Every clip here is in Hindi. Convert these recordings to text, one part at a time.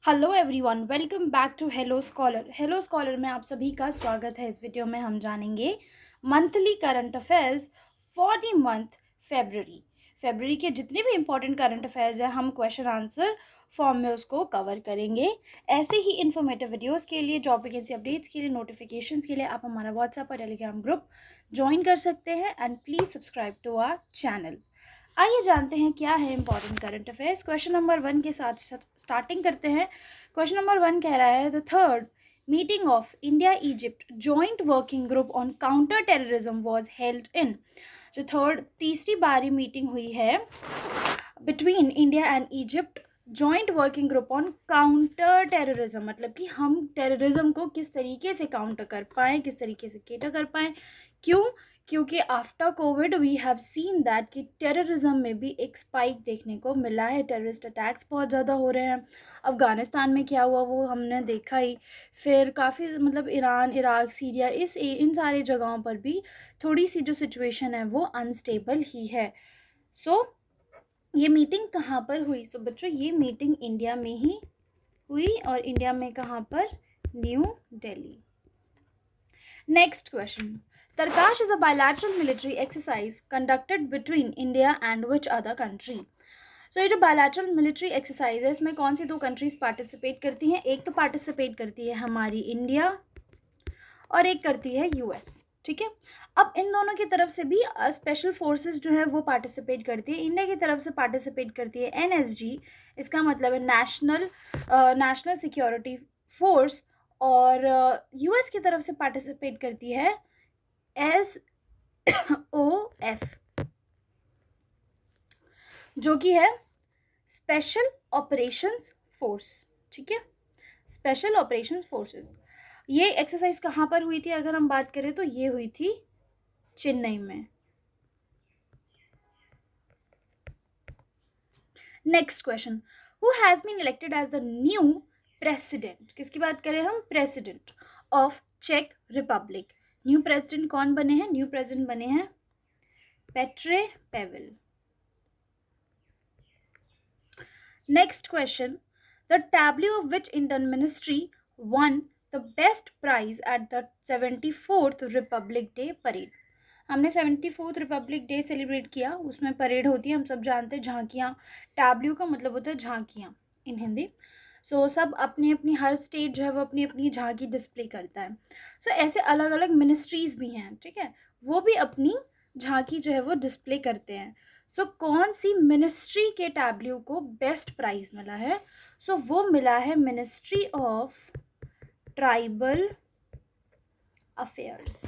Hello everyone, welcome back to hello scholar. Hello scholar में आप सभी का स्वागत है। इस वीडियो में हम जानेंगे monthly current affairs for the month February. February के जितने भी इंपॉर्टेंट करंट अफेयर्स हैं हम क्वेश्चन आंसर फॉर्म में उसको कवर करेंगे। ऐसे ही इन्फॉर्मेटिव वीडियोस के लिए, जॉब वैकेंसी अपडेट्स के लिए, नोटिफिकेशंस के लिए आप हमारा व्हाट्सएप और टेलीग्राम ग्रुप ज्वाइन कर सकते हैं and please subscribe to our channel. आइए जानते हैं क्या है important current affairs. Question number 1 के साथ स्टार्टिंग करते हैं। क्वेश्चन नंबर 1 कह रहा है the third meeting of India Egypt joint working group on counter terrorism was held in. जो तीसरी बारी मीटिंग हुई है between India and Egypt joint working group on counter terrorism, मतलब कि हम टेररिज्म को किस तरीके से काउंटर कर पाएँ, किस तरीके से केटर कर पाएँ। क्यों? क्योंकि after covid we have seen that कि टेररिज्म में भी एक स्पाइक देखने को मिला है। टेररिस्ट अटैक्स बहुत ज़्यादा हो रहे हैं। अफ़गानिस्तान में क्या हुआ वो हमने देखा ही। फिर काफ़ी मतलब ईरान, इराक, सीरिया इन सारी जगहों पर भी थोड़ी सी जो सिचुएशन है वो अनस्टेबल ही है। सो ये मीटिंग कहाँ पर हुई? सो बच्चों ये मीटिंग इंडिया में ही हुई, और इंडिया में कहाँ पर? New Delhi. Next question, Tarkash is a bilateral military exercise conducted between India and which other country. So ये जो बायलैटरल मिलिट्री एक्सरसाइज है इसमें कौन सी दो कंट्रीज पार्टिसिपेट करती हैं? एक तो पार्टिसिपेट करती है हमारी इंडिया और एक करती है यूएस। ठीक है, अब इन दोनों की तरफ से भी स्पेशल फोर्सेस जो है वो पार्टिसिपेट करती है। इंडिया की तरफ से पार्टिसिपेट करती है एनएसजी, इसका मतलब है नेशनल सिक्योरिटी फोर्स, और यूएस की तरफ से पार्टिसिपेट करती है SOF, जो कि है स्पेशल ऑपरेशंस फोर्स। ठीक है, स्पेशल ऑपरेशंस फोर्सेस। ये एक्सरसाइज कहाँ पर हुई थी अगर हम बात करें तो ये हुई थी चेन्नई में। Next question, who has been elected as the new president? किसकी बात करें हम? प्रेसिडेंट ऑफ चेक रिपब्लिक। न्यू प्रेसिडेंट कौन बने हैं? न्यू प्रेसिडेंट बने हैं Petr Pavel. Next question, the tableau of which Indian ministry won the best prize at the 74th Republic Day parade? हमने 74th रिपब्लिक डे सेलिब्रेट किया, उसमें परेड होती है, हम सब जानते हैं, झांकियाँ। टैब्ल्यू का मतलब होता है झांकियाँ इन हिंदी। सो सब अपनी अपनी, हर स्टेट जो है वो अपनी अपनी झांकी डिस्प्ले करता है। सो ऐसे अलग अलग मिनिस्ट्रीज भी हैं, ठीक है, वो भी अपनी झांकी जो है वो डिस्प्ले करते हैं। सो कौन सी मिनिस्ट्री के टैब्ल्यू को बेस्ट प्राइज मिला है? सो वो मिला है मिनिस्ट्री ऑफ ट्राइबल अफेयर्स।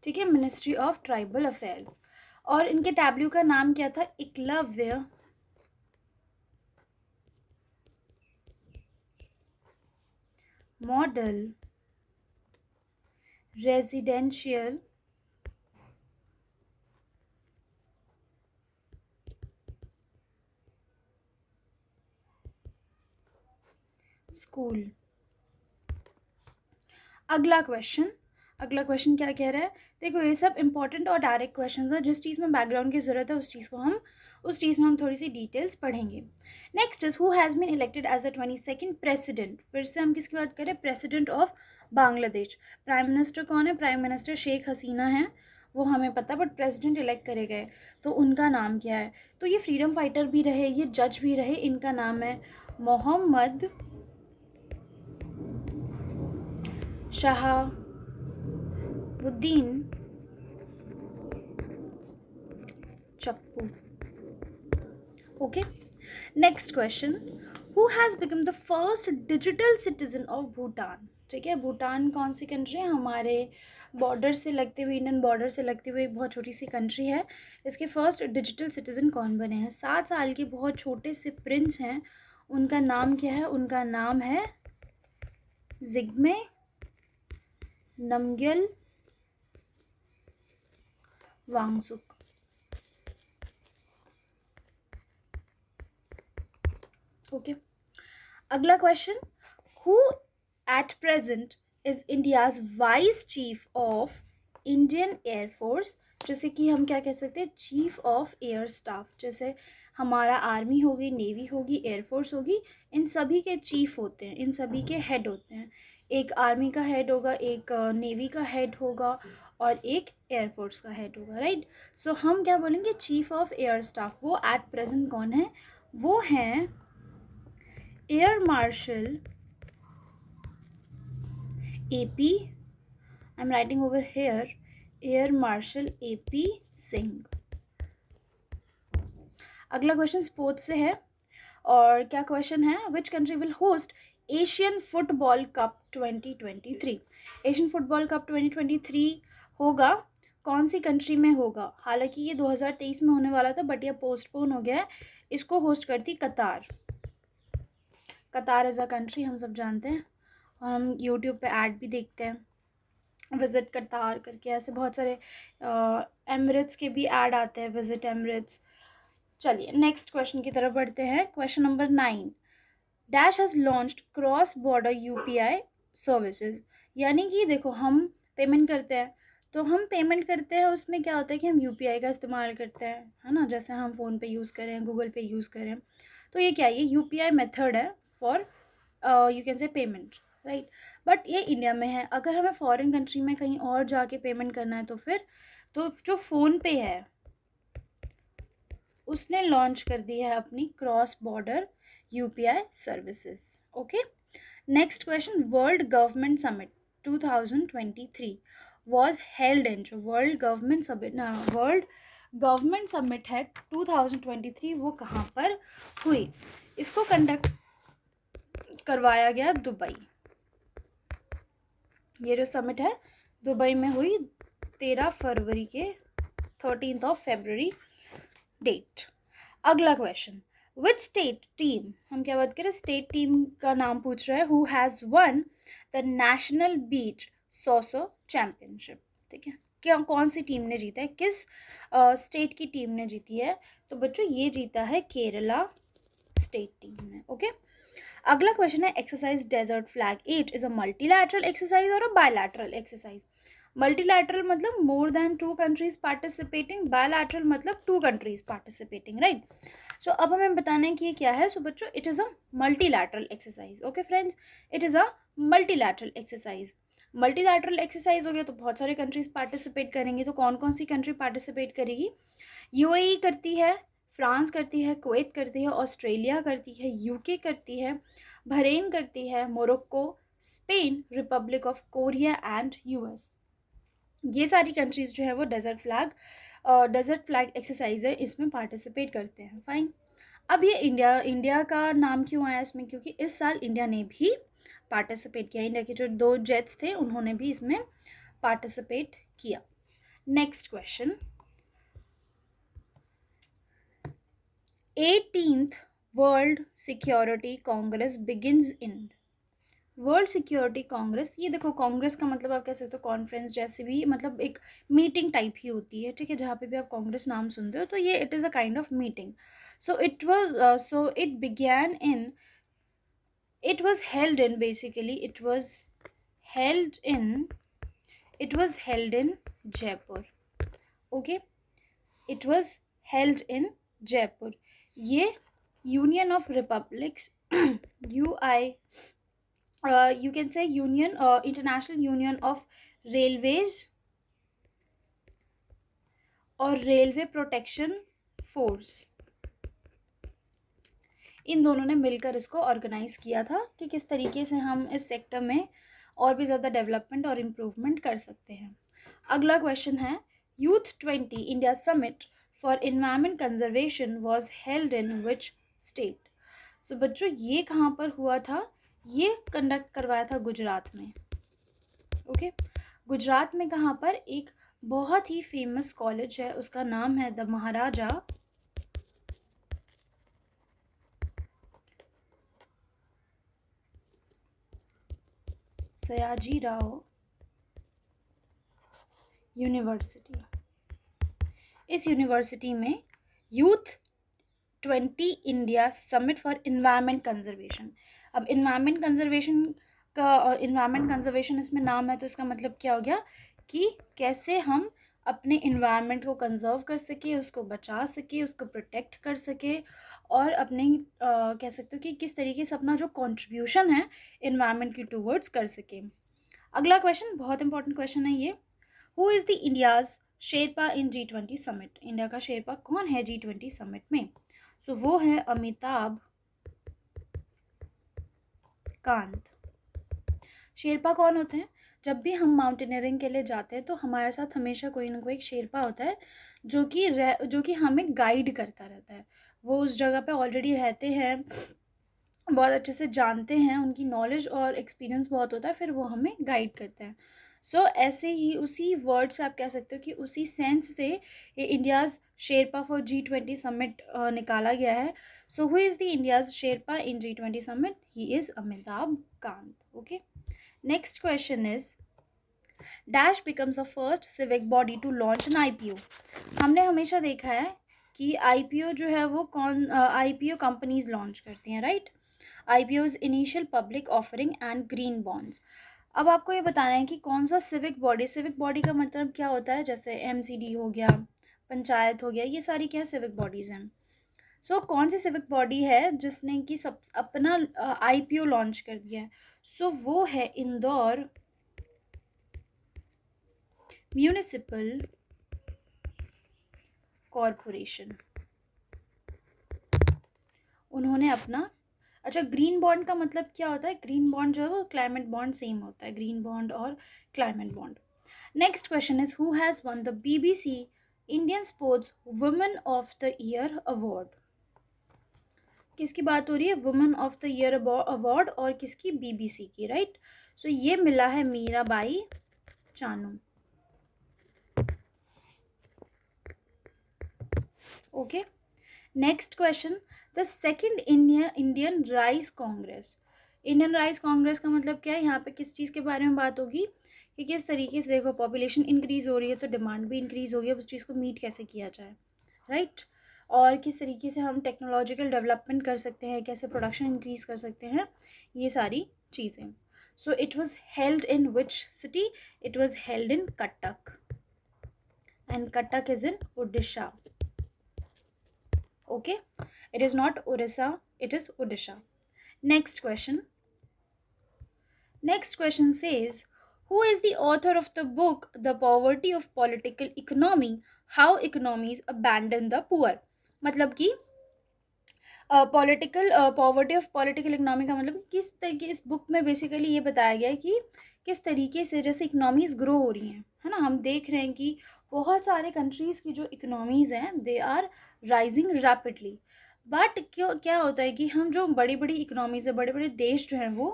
ठीक है, मिनिस्ट्री ऑफ ट्राइबल अफेयर्स। और इनके टैब्ल्यू का नाम क्या था? Eklavya model residential school. अगला क्वेश्चन क्या कह रहा है? देखो ये सब इंपॉर्टेंट और डायरेक्ट क्वेश्चंस हैं। जिस चीज़ में बैकग्राउंड की ज़रूरत है उस चीज़ में हम थोड़ी सी डिटेल्स पढ़ेंगे। Next is who has been elected as the 22nd president. फिर से हम किसकी बात करें? President of Bangladesh. Prime minister कौन है? प्राइम मिनिस्टर शेख हसीना है, वो हमें पता, बट प्रेसिडेंट इलेक्ट करे गए तो उनका नाम क्या है? तो ये फ्रीडम फाइटर भी रहे, ये जज भी रहे, इनका नाम है मोहम्मद शहाबुद्दीन चप्पू। Okay, next question, who has become the first digital citizen of Bhutan? ठीक है, भूटान कौन सी कंट्री है? हमारे बॉर्डर से लगते हुए, इंडियन बॉर्डर से लगते हुए एक बहुत छोटी सी कंट्री है। इसके फर्स्ट डिजिटल सिटीजन कौन बने हैं? 7 साल के बहुत छोटे से प्रिंस हैं, उनका नाम क्या है? उनका नाम है जिग्मे नमग्यल वांगसुक। ओके, अगला question, who at present is India's vice chief of Indian air force? जैसे कि हम क्या कह सकते हैं, चीफ ऑफ एयर स्टाफ। जैसे हमारा आर्मी होगी, नेवी होगी, एयरफोर्स होगी, इन सभी के चीफ होते हैं, इन सभी के हेड होते हैं। एक आर्मी का हेड होगा, एक नेवी का हेड होगा और एक एयरफोर्स का हेड होगा, राइट। सो हम क्या बोलेंगे, चीफ ऑफ एयर स्टाफ। वो एट प्रेजेंट कौन है, वो हैं air marshal AP, I am writing over here, air marshal AP Singh. अगला क्वेश्चन स्पोर्ट्स से है, और क्या क्वेश्चन है, विच country will host Asian football cup 2023। Asian football cup 2023 होगा, कौन सी कंट्री में होगा। हालांकि ये 2023 में होने वाला था, बट ये पोस्टपोन हो गया है। इसको होस्ट करती कतार। कतार एज अ कंट्री हम सब जानते हैं, हम यूट्यूब पे ऐड भी देखते हैं, विजिट कतार करके, ऐसे बहुत सारे एमिरेट्स के भी ऐड आते हैं, विजिट एमिरेट्स। चलिए नेक्स्ट क्वेश्चन की तरफ बढ़ते हैं। Question number 9, dash has launched cross border UPI services. यानी कि देखो, हम पेमेंट करते हैं, तो हम पेमेंट करते हैं, उसमें क्या होता है कि हम UPI का इस्तेमाल करते हैं, है ना। जैसे हम फ़ोन पे यूज़ करें, गूगल पे यूज़ करें, तो ये क्या है, ये UPI मेथड है for you can say payment, right. But ये इंडिया में है। अगर हमें फॉरेन कंट्री में कहीं और जाके पेमेंट करना है, तो फिर तो जो फ़ोन पे है उसने लॉन्च कर दी है अपनी cross border UPI services. Okay, next question, world government summit 2023 was held in, जो वर्ल्ड गवर्नमेंट समिट है 2023, वो कहाँ पर हुई। इसको कंडक्ट करवाया गया दुबई। ये जो समिट है दुबई में हुई 13 फरवरी के 13th of February डेट। अगला क्वेश्चन, विच स्टेट टीम, हम क्या बात करें, स्टेट टीम का नाम पूछ रहा है, who has one the national beach saucer championship. ठीक है, क्या कौन सी टीम ने जीता है, किस स्टेट की टीम ने जीती है, तो बच्चों ये जीता है केरला स्टेट टीम ने। ओके, अगला क्वेश्चन है, exercise desert flag 8 is a multilateral exercise और अ बायलैटरल एक्सरसाइज। मल्टीलैटरल मतलब more than 2 countries participating, bilateral मतलब 2 कंट्रीज पार्टिसिपेटिंग, राइट। सो अब हमें बताना है कि ये क्या है। सो बच्चों, it is a multilateral exercise. Okay friends, it is a multilateral exercise. Multilateral exercise हो गया तो बहुत सारे कंट्रीज पार्टिसिपेट करेंगे, तो कौन कौन सी कंट्री पार्टिसिपेट करेगी, UAE करती है, फ्रांस करती है, कुवैत करती है, ऑस्ट्रेलिया करती है, UK करती है, बहरीन करती है, Morocco, Spain, Republic of Korea and US। ये सारी कंट्रीज जो है वो डेजर्ट फ्लैग एक्सरसाइज है, इसमें पार्टिसिपेट करते हैं। फाइन, अब ये इंडिया का नाम क्यों आया इसमें, क्योंकि इस साल इंडिया ने भी पार्टिसिपेट किया। इंडिया के जो 2 जेट्स थे उन्होंने भी इसमें पार्टिसिपेट किया। Next question, 18th world security Congress begins in. World security Congress, ये देखो कांग्रेस का मतलब आप कह सकते हो कॉन्फ्रेंस जैसे भी, मतलब एक मीटिंग टाइप ही होती है, ठीक है। जहाँ पे भी आप कांग्रेस नाम सुनते हो तो ये it is a kind of meeting. So it began in, it was held in, basically it was held in Jaipur. Okay, it was held in Jaipur. ये union of republics UI, you can say union, international union of railways और रेलवे प्रोटेक्शन फोर्स, इन दोनों ने मिलकर इसको ऑर्गेनाइज किया था कि किस तरीके से हम इस सेक्टर में और भी ज़्यादा डेवलपमेंट और इम्प्रूवमेंट कर सकते हैं। अगला क्वेश्चन है, youth 20 India summit for environment conservation was held in which state. So बच्चों, ये कहाँ पर हुआ था, ये कंडक्ट करवाया था गुजरात में। ओके, गुजरात में कहाँ पर, एक बहुत ही फेमस कॉलेज है, उसका नाम है द महाराजा सयाजीराव यूनिवर्सिटी। इस यूनिवर्सिटी में youth 20 India summit for environment conservation. अब इन्वायरमेंट कंजर्वेशन इसमें नाम है, तो इसका मतलब क्या हो गया कि कैसे हम अपने इन्वायरमेंट को कंजर्व कर सके, उसको बचा सके, उसको प्रोटेक्ट कर सके, और अपने कह सकते हो कि किस तरीके से अपना जो कंट्रीब्यूशन है इन्वायरमेंट की टूवर्ड्स कर सके। अगला क्वेश्चन बहुत इंपॉर्टेंट क्वेश्चन है ये। Who is the India's Sherpa in G20 summit? India का शेरपा कौन है G20 समिट में? सो वो है अमिताभ कांत। शेरपा कौन होते हैं? जब भी हम माउंटेनियरिंग के लिए जाते हैं तो हमारे साथ हमेशा कोई ना कोई एक शेरपा होता है जो कि हमें गाइड करता रहता है। वो उस जगह पे ऑलरेडी रहते हैं, बहुत अच्छे से जानते हैं, उनकी नॉलेज और एक्सपीरियंस बहुत होता है, फिर वो हमें गाइड करते हैं। सो ऐसे ही उसी वर्ड से आप कह सकते हो कि उसी सेंस से ये India's Sherpa for G20 summit निकाला गया है। So who is the India's sherpa in G20 summit? He is Amitabh Kant. Okay, next question is dash becomes the first civic body to launch an IPO। हमने हमेशा देखा है कि IPO जो है वो IPO कंपनीज लॉन्च करती हैं, right? IPO's initial public offering and green bonds. अब आपको ये बताना है कि कौन सा सिविक बॉडी का मतलब क्या होता है? जैसे MCD हो गया, पंचायत हो गया, ये सारी क्या सिविक बॉडीज़ हैं। सो कौन सी सिविक बॉडी है जिसने कि सब अपना IPO लॉन्च कर दिया है? सो वो है इंदौर म्यूनिसिपल कॉरपोरेशन। उन्होंने अपना अच्छा, ग्रीन बॉन्ड का मतलब क्या होता है? ग्रीन बॉन्ड जो है वो क्लाइमेट बॉन्ड सेम होता है, ग्रीन बॉन्ड और climate bond. Next question is who has one the BBC Indian sports women of the year award? किसकी बात हो रही है? Women of the year award, और किसकी? BBC की, राइट? सो ये मिला है Mirabai Chanu. Okay, next question, the second Indian rice Congress. Indian rice Congress का मतलब क्या है? यहाँ पे किस चीज़ के बारे में बात होगी कि किस तरीके से, देखो पॉपुलेशन इंक्रीज हो रही है तो डिमांड भी इंक्रीज होगी, अब उस चीज़ को मीट कैसे किया जाए, राइट? और किस तरीके से हम टेक्नोलॉजिकल डेवलपमेंट कर सकते हैं, कैसे प्रोडक्शन इंक्रीज कर सकते हैं, ये सारी चीज़ें। So it was held in which city? It was held in Cuttack, and Cuttack is in Orissa. Okay, it is not Orissa, it is Odisha. Next question says, who is the author of the book The Poverty of Political Economy, How Economies Abandon the Poor? मतलब कि political poverty of political economy का मतलब किस तरीके, इस बुक में बेसिकली ये बताया गया है कि किस तरीके से जैसे इकोनॉमीज़ ग्रो हो रही हैं, है ना? हम देख रहे हैं कि बहुत सारे कंट्रीज़ की जो इकोनॉमीज़ हैं they are rising rapidly, but क्यों क्या होता है कि हम जो बड़ी बड़ी इकोनॉमीज़ है, बड़े बड़े देश जो हैं वो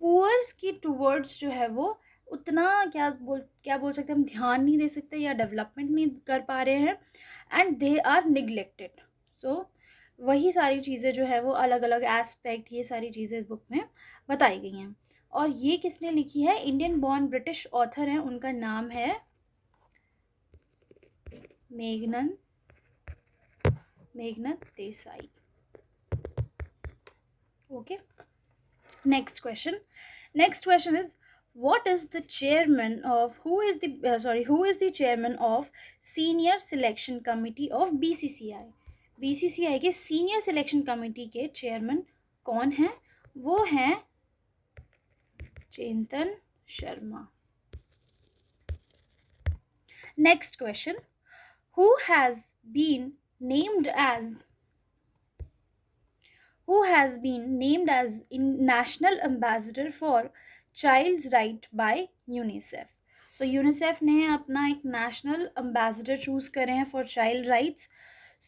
पुअर्स की टूवर्ड्स जो है वो उतना क्या बोल सकते हैं, हम ध्यान नहीं दे सकते या डेवलपमेंट नहीं कर पा रहे हैं, एंड दे आर निगलेक्टेड। सो वही सारी चीज़ें जो है वो अलग अलग एस्पेक्ट, ये सारी चीज़ें इस बुक में बताई गई हैं। और ये किसने लिखी है? इंडियन बॉर्न ब्रिटिश ऑथर हैं, उनका नाम है Meghnad Desai. Okay, next question is what is the chairman of who is the chairman of senior selection committee of BCCI? BCCI के सीनियर सिलेक्शन कमेटी के चेयरमैन कौन हैं? वो हैं Chetan Sharma. Next question, who has been named as national ambassador for child's right by UNICEF? So UNICEF ने अपना एक नेशनल एम्बेसडर चूज करे हैं फॉर चाइल्ड राइट्स।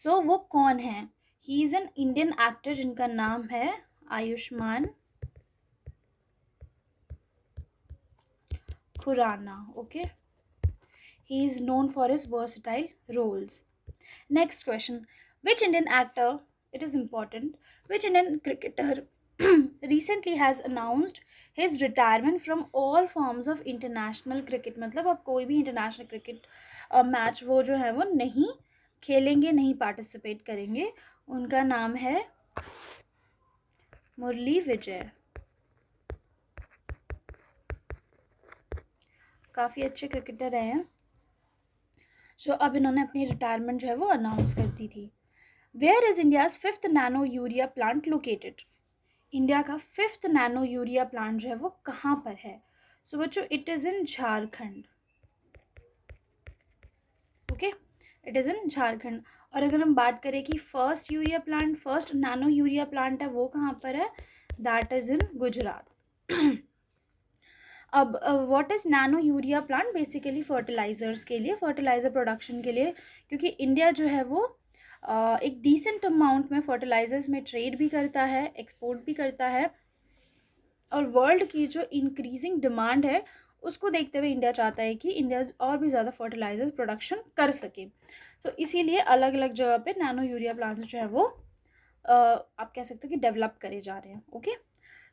सो वो कौन है? He is an Indian actor जिनका नाम है Ayushmann Khurrana. Okay, he is known for his versatile roles. Next question, which Indian actor, it is important, which Indian cricketer recently has announced his retirement from all forms of international cricket? मतलब अब कोई भी इंटरनेशनल क्रिकेट मैच वो जो है वो नहीं खेलेंगे, नहीं पार्टिसिपेट करेंगे। उनका नाम है मुरली विजय। काफ़ी अच्छे क्रिकेटर हैं। सो अब इन्होंने अपनी रिटायरमेंट जो है वो अनाउंस कर दी थी। Where is India's 5th nano urea plant located? India का 5th नैनो यूरिया प्लांट जो है वो कहाँ पर है? सो बच्चों it is in Jharkhand. Okay, it is in Jharkhand. और अगर हम बात करें कि फर्स्ट नैनो यूरिया प्लांट है वो कहाँ पर है, दैट इज़ इन गुजरात। अब what is nano urea plant? Basically fertilisers के लिए, फर्टिलाइज़र प्रोडक्शन के लिए, क्योंकि इंडिया जो है वो एक डिसेंट अमाउंट में फर्टिलाइजर्स में ट्रेड भी करता है, एक्सपोर्ट भी करता है, और वर्ल्ड की जो इंक्रीजिंग डिमांड है उसको देखते हुए इंडिया चाहता है कि इंडिया और भी ज़्यादा फर्टिलाइजर प्रोडक्शन कर सके। तो इसीलिए अलग अलग जगह पे नैनो यूरिया प्लांट्स जो है वो आप कह सकते हो कि डेवलप करे जा रहे हैं। Okay,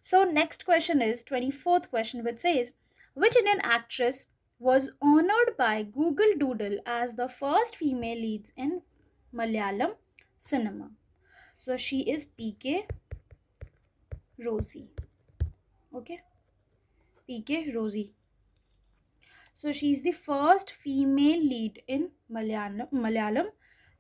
so next question is 24th question which says which Indian actress was honored by Google Doodle as the first female leads in Malayalam cinema. So she is PK Rosie. Okay, PK Rosie. So she is the first female lead in Malayalam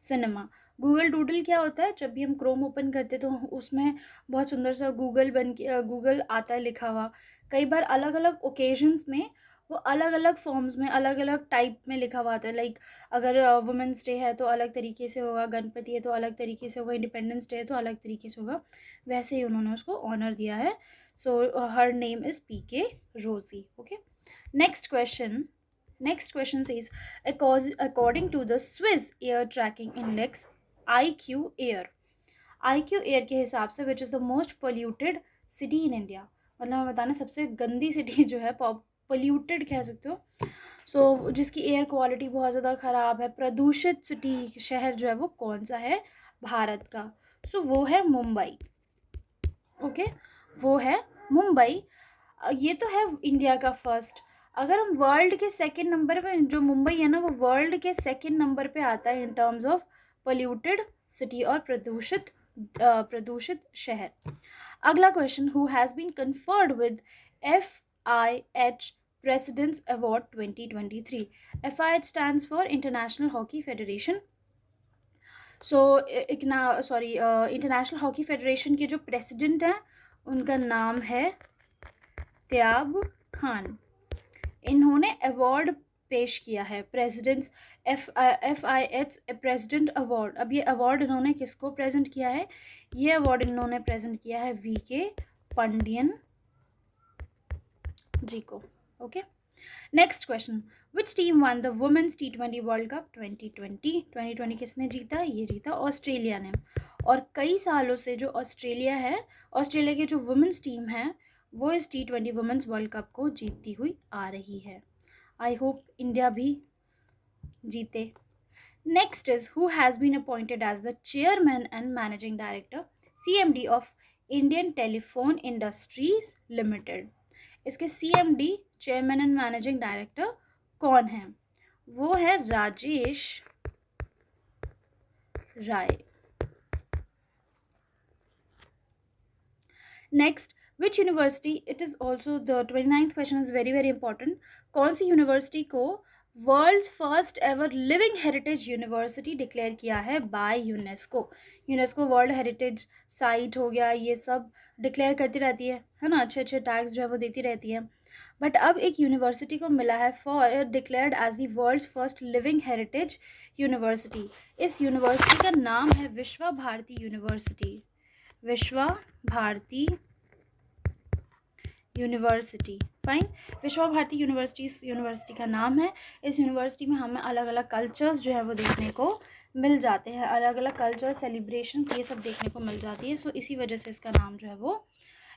cinema. Google doodle क्या होता है? जब भी हम क्रोम ओपन करते तो उसमें बहुत सुंदर सा गूगल आता है लिखा हुआ। कई बार अलग अलग ओकेजन्स में वो अलग अलग फॉर्म्स में अलग अलग टाइप में लिखा हुआ आता है। लाइक अगर वुमेंस डे है तो अलग तरीके से होगा, गणपति है तो अलग तरीके से होगा, इंडिपेंडेंस डे है तो अलग तरीके से होगा, वैसे ही उन्होंने उसको ऑनर दिया है। सो हर नेम इज़ PK रोजी। Okay, Next question. Next question says, according to the Swiss Air Tracking Index, IQ Air के हिसाब से which is the most polluted city in India, मतलब हमें बताना सबसे गंदी सिटी जो है, polluted कह सकते हो, सो जिसकी एयर क्वालिटी बहुत ज़्यादा ख़राब है, प्रदूषित सिटी शहर जो है वो कौन सा है भारत का? सो वो है मुंबई। ओके, वो है मुंबई। ये तो है इंडिया का फर्स्ट। अगर हम वर्ल्ड के सेकंड नंबर पे, जो मुंबई है ना वो वर्ल्ड के सेकंड नंबर पे आता है in terms of polluted city और प्रदूषित शहर। अगला question, who has been conferred with FIH president's award 2023? FIH stands for international hockey federation. सो इंटरनेशनल हॉकी फेडरेशन के जो प्रेसिडेंट हैं उनका नाम है त्याब खान। इन्होंने अवार्ड पेश किया है, प्रेसिडेंट्स FIH प्रेसिडेंट अवार्ड। अब ये अवार्ड इन्होंने किसको प्रेजेंट किया है? ये अवार्ड इन्होंने प्रेजेंट किया है VK पंडियन जी को। Okay, next question, which team won the women's T20 world cup 2020? किसने जीता? ये जीता ऑस्ट्रेलिया ने। और कई सालों से जो ऑस्ट्रेलिया है, ऑस्ट्रेलिया की जो वुमेन्स टीम है वो इस T20 वुमेन्स वर्ल्ड कप को जीतती हुई आ रही है। आई होप इंडिया भी जीते। Next is, who has been appointed as the chairman and managing director CMD of Indian Telephone Industries Limited? इसके CMD, chairman and managing director कौन है? वो है Rajesh Rai. Next, which university, it is also the 29th question is very very important. कौन सी यूनिवर्सिटी को world's first ever living heritage university declare किया है by UNESCO? UNESCO world heritage site हो गया, ये सब डिक्लेयर करती रहती है ना, अच्छे अच्छे टैग्स जो है वो देती रहती है। बट अब एक यूनिवर्सिटी को मिला है for declared as the world's first living heritage university. इस यूनिवर्सिटी का नाम है विश्वा भारती यूनिवर्सिटी। विश्वा भारती यूनिवर्सिटी, फाइन। विश्वा भारती यूनिवर्सिटी का नाम है। इस यूनिवर्सिटी में हमें अलग अलग कल्चर्स जो है वो देखने को मिल जाते हैं, अलग अलग कल्चर सेलिब्रेशन ये सब देखने को मिल जाती है। सो इसी वजह से इसका नाम जो है वो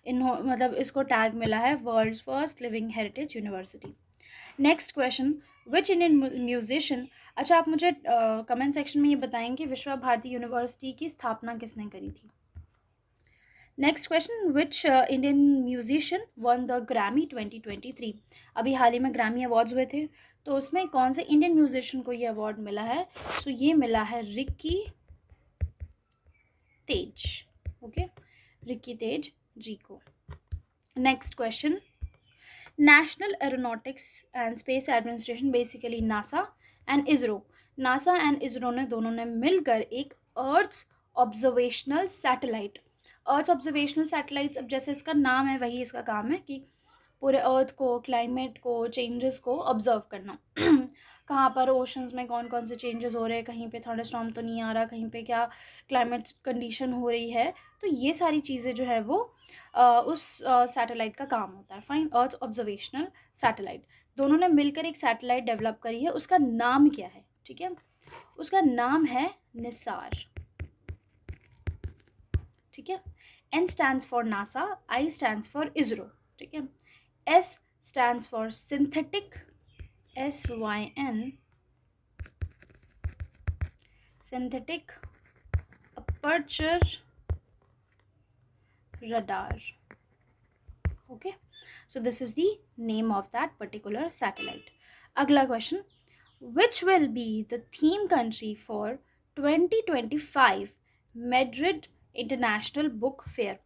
मतलब इसको टैग मिला है world's first living heritage university. Next question, which Indian musician, अच्छा आप मुझे कमेंट सेक्शन में ये बताएंगे विश्वा भारती यूनिवर्सिटी की स्थापना किसने करी थी? Next question, which Indian musician one the Grammy 2023? अभी हाल ही में ग्रैमी अवार्ड्स हुए थे, तो उसमें कौन से इंडियन म्यूजिशियन को ये अवार्ड मिला है? सो ये मिला है रिक्की तेज। ओके, रिक्की तेज जी को। Next question, national aeronautics and space administration, basically NASA and ISRO, NASA and ISRO ने दोनों ने मिलकर एक अर्थ ऑब्जर्वेशनल सैटेलाइट, अर्थ ऑब्जर्वेशनल सैटेलाइट्स, अब जैसे इसका नाम है वही इसका काम है कि पूरे अर्थ को, क्लाइमेट को, चेंजेस को ऑब्जर्व करना। कहाँ पर ओशंस में कौन कौन से चेंजेस हो रहे हैं, कहीं पे थंडरस्टॉर्म तो नहीं आ रहा, कहीं पे क्या क्लाइमेट कंडीशन हो रही है, तो ये सारी चीज़ें जो है वो उस सैटेलाइट का काम होता है। फाइन, अर्थ ऑब्जर्वेशनल सैटेलाइट, दोनों ने मिलकर एक सैटेलाइट डेवलप करी है, उसका नाम क्या है? ठीक है, उसका नाम है निसार। ठीक है, N stands for NASA, I stands for ISRO. ठीक है, S stands for synthetic, SYN, synthetic aperture radar. Okay, so this is the name of that particular satellite. अगला question, which will be the theme country for 2025 Madrid International Book Fair?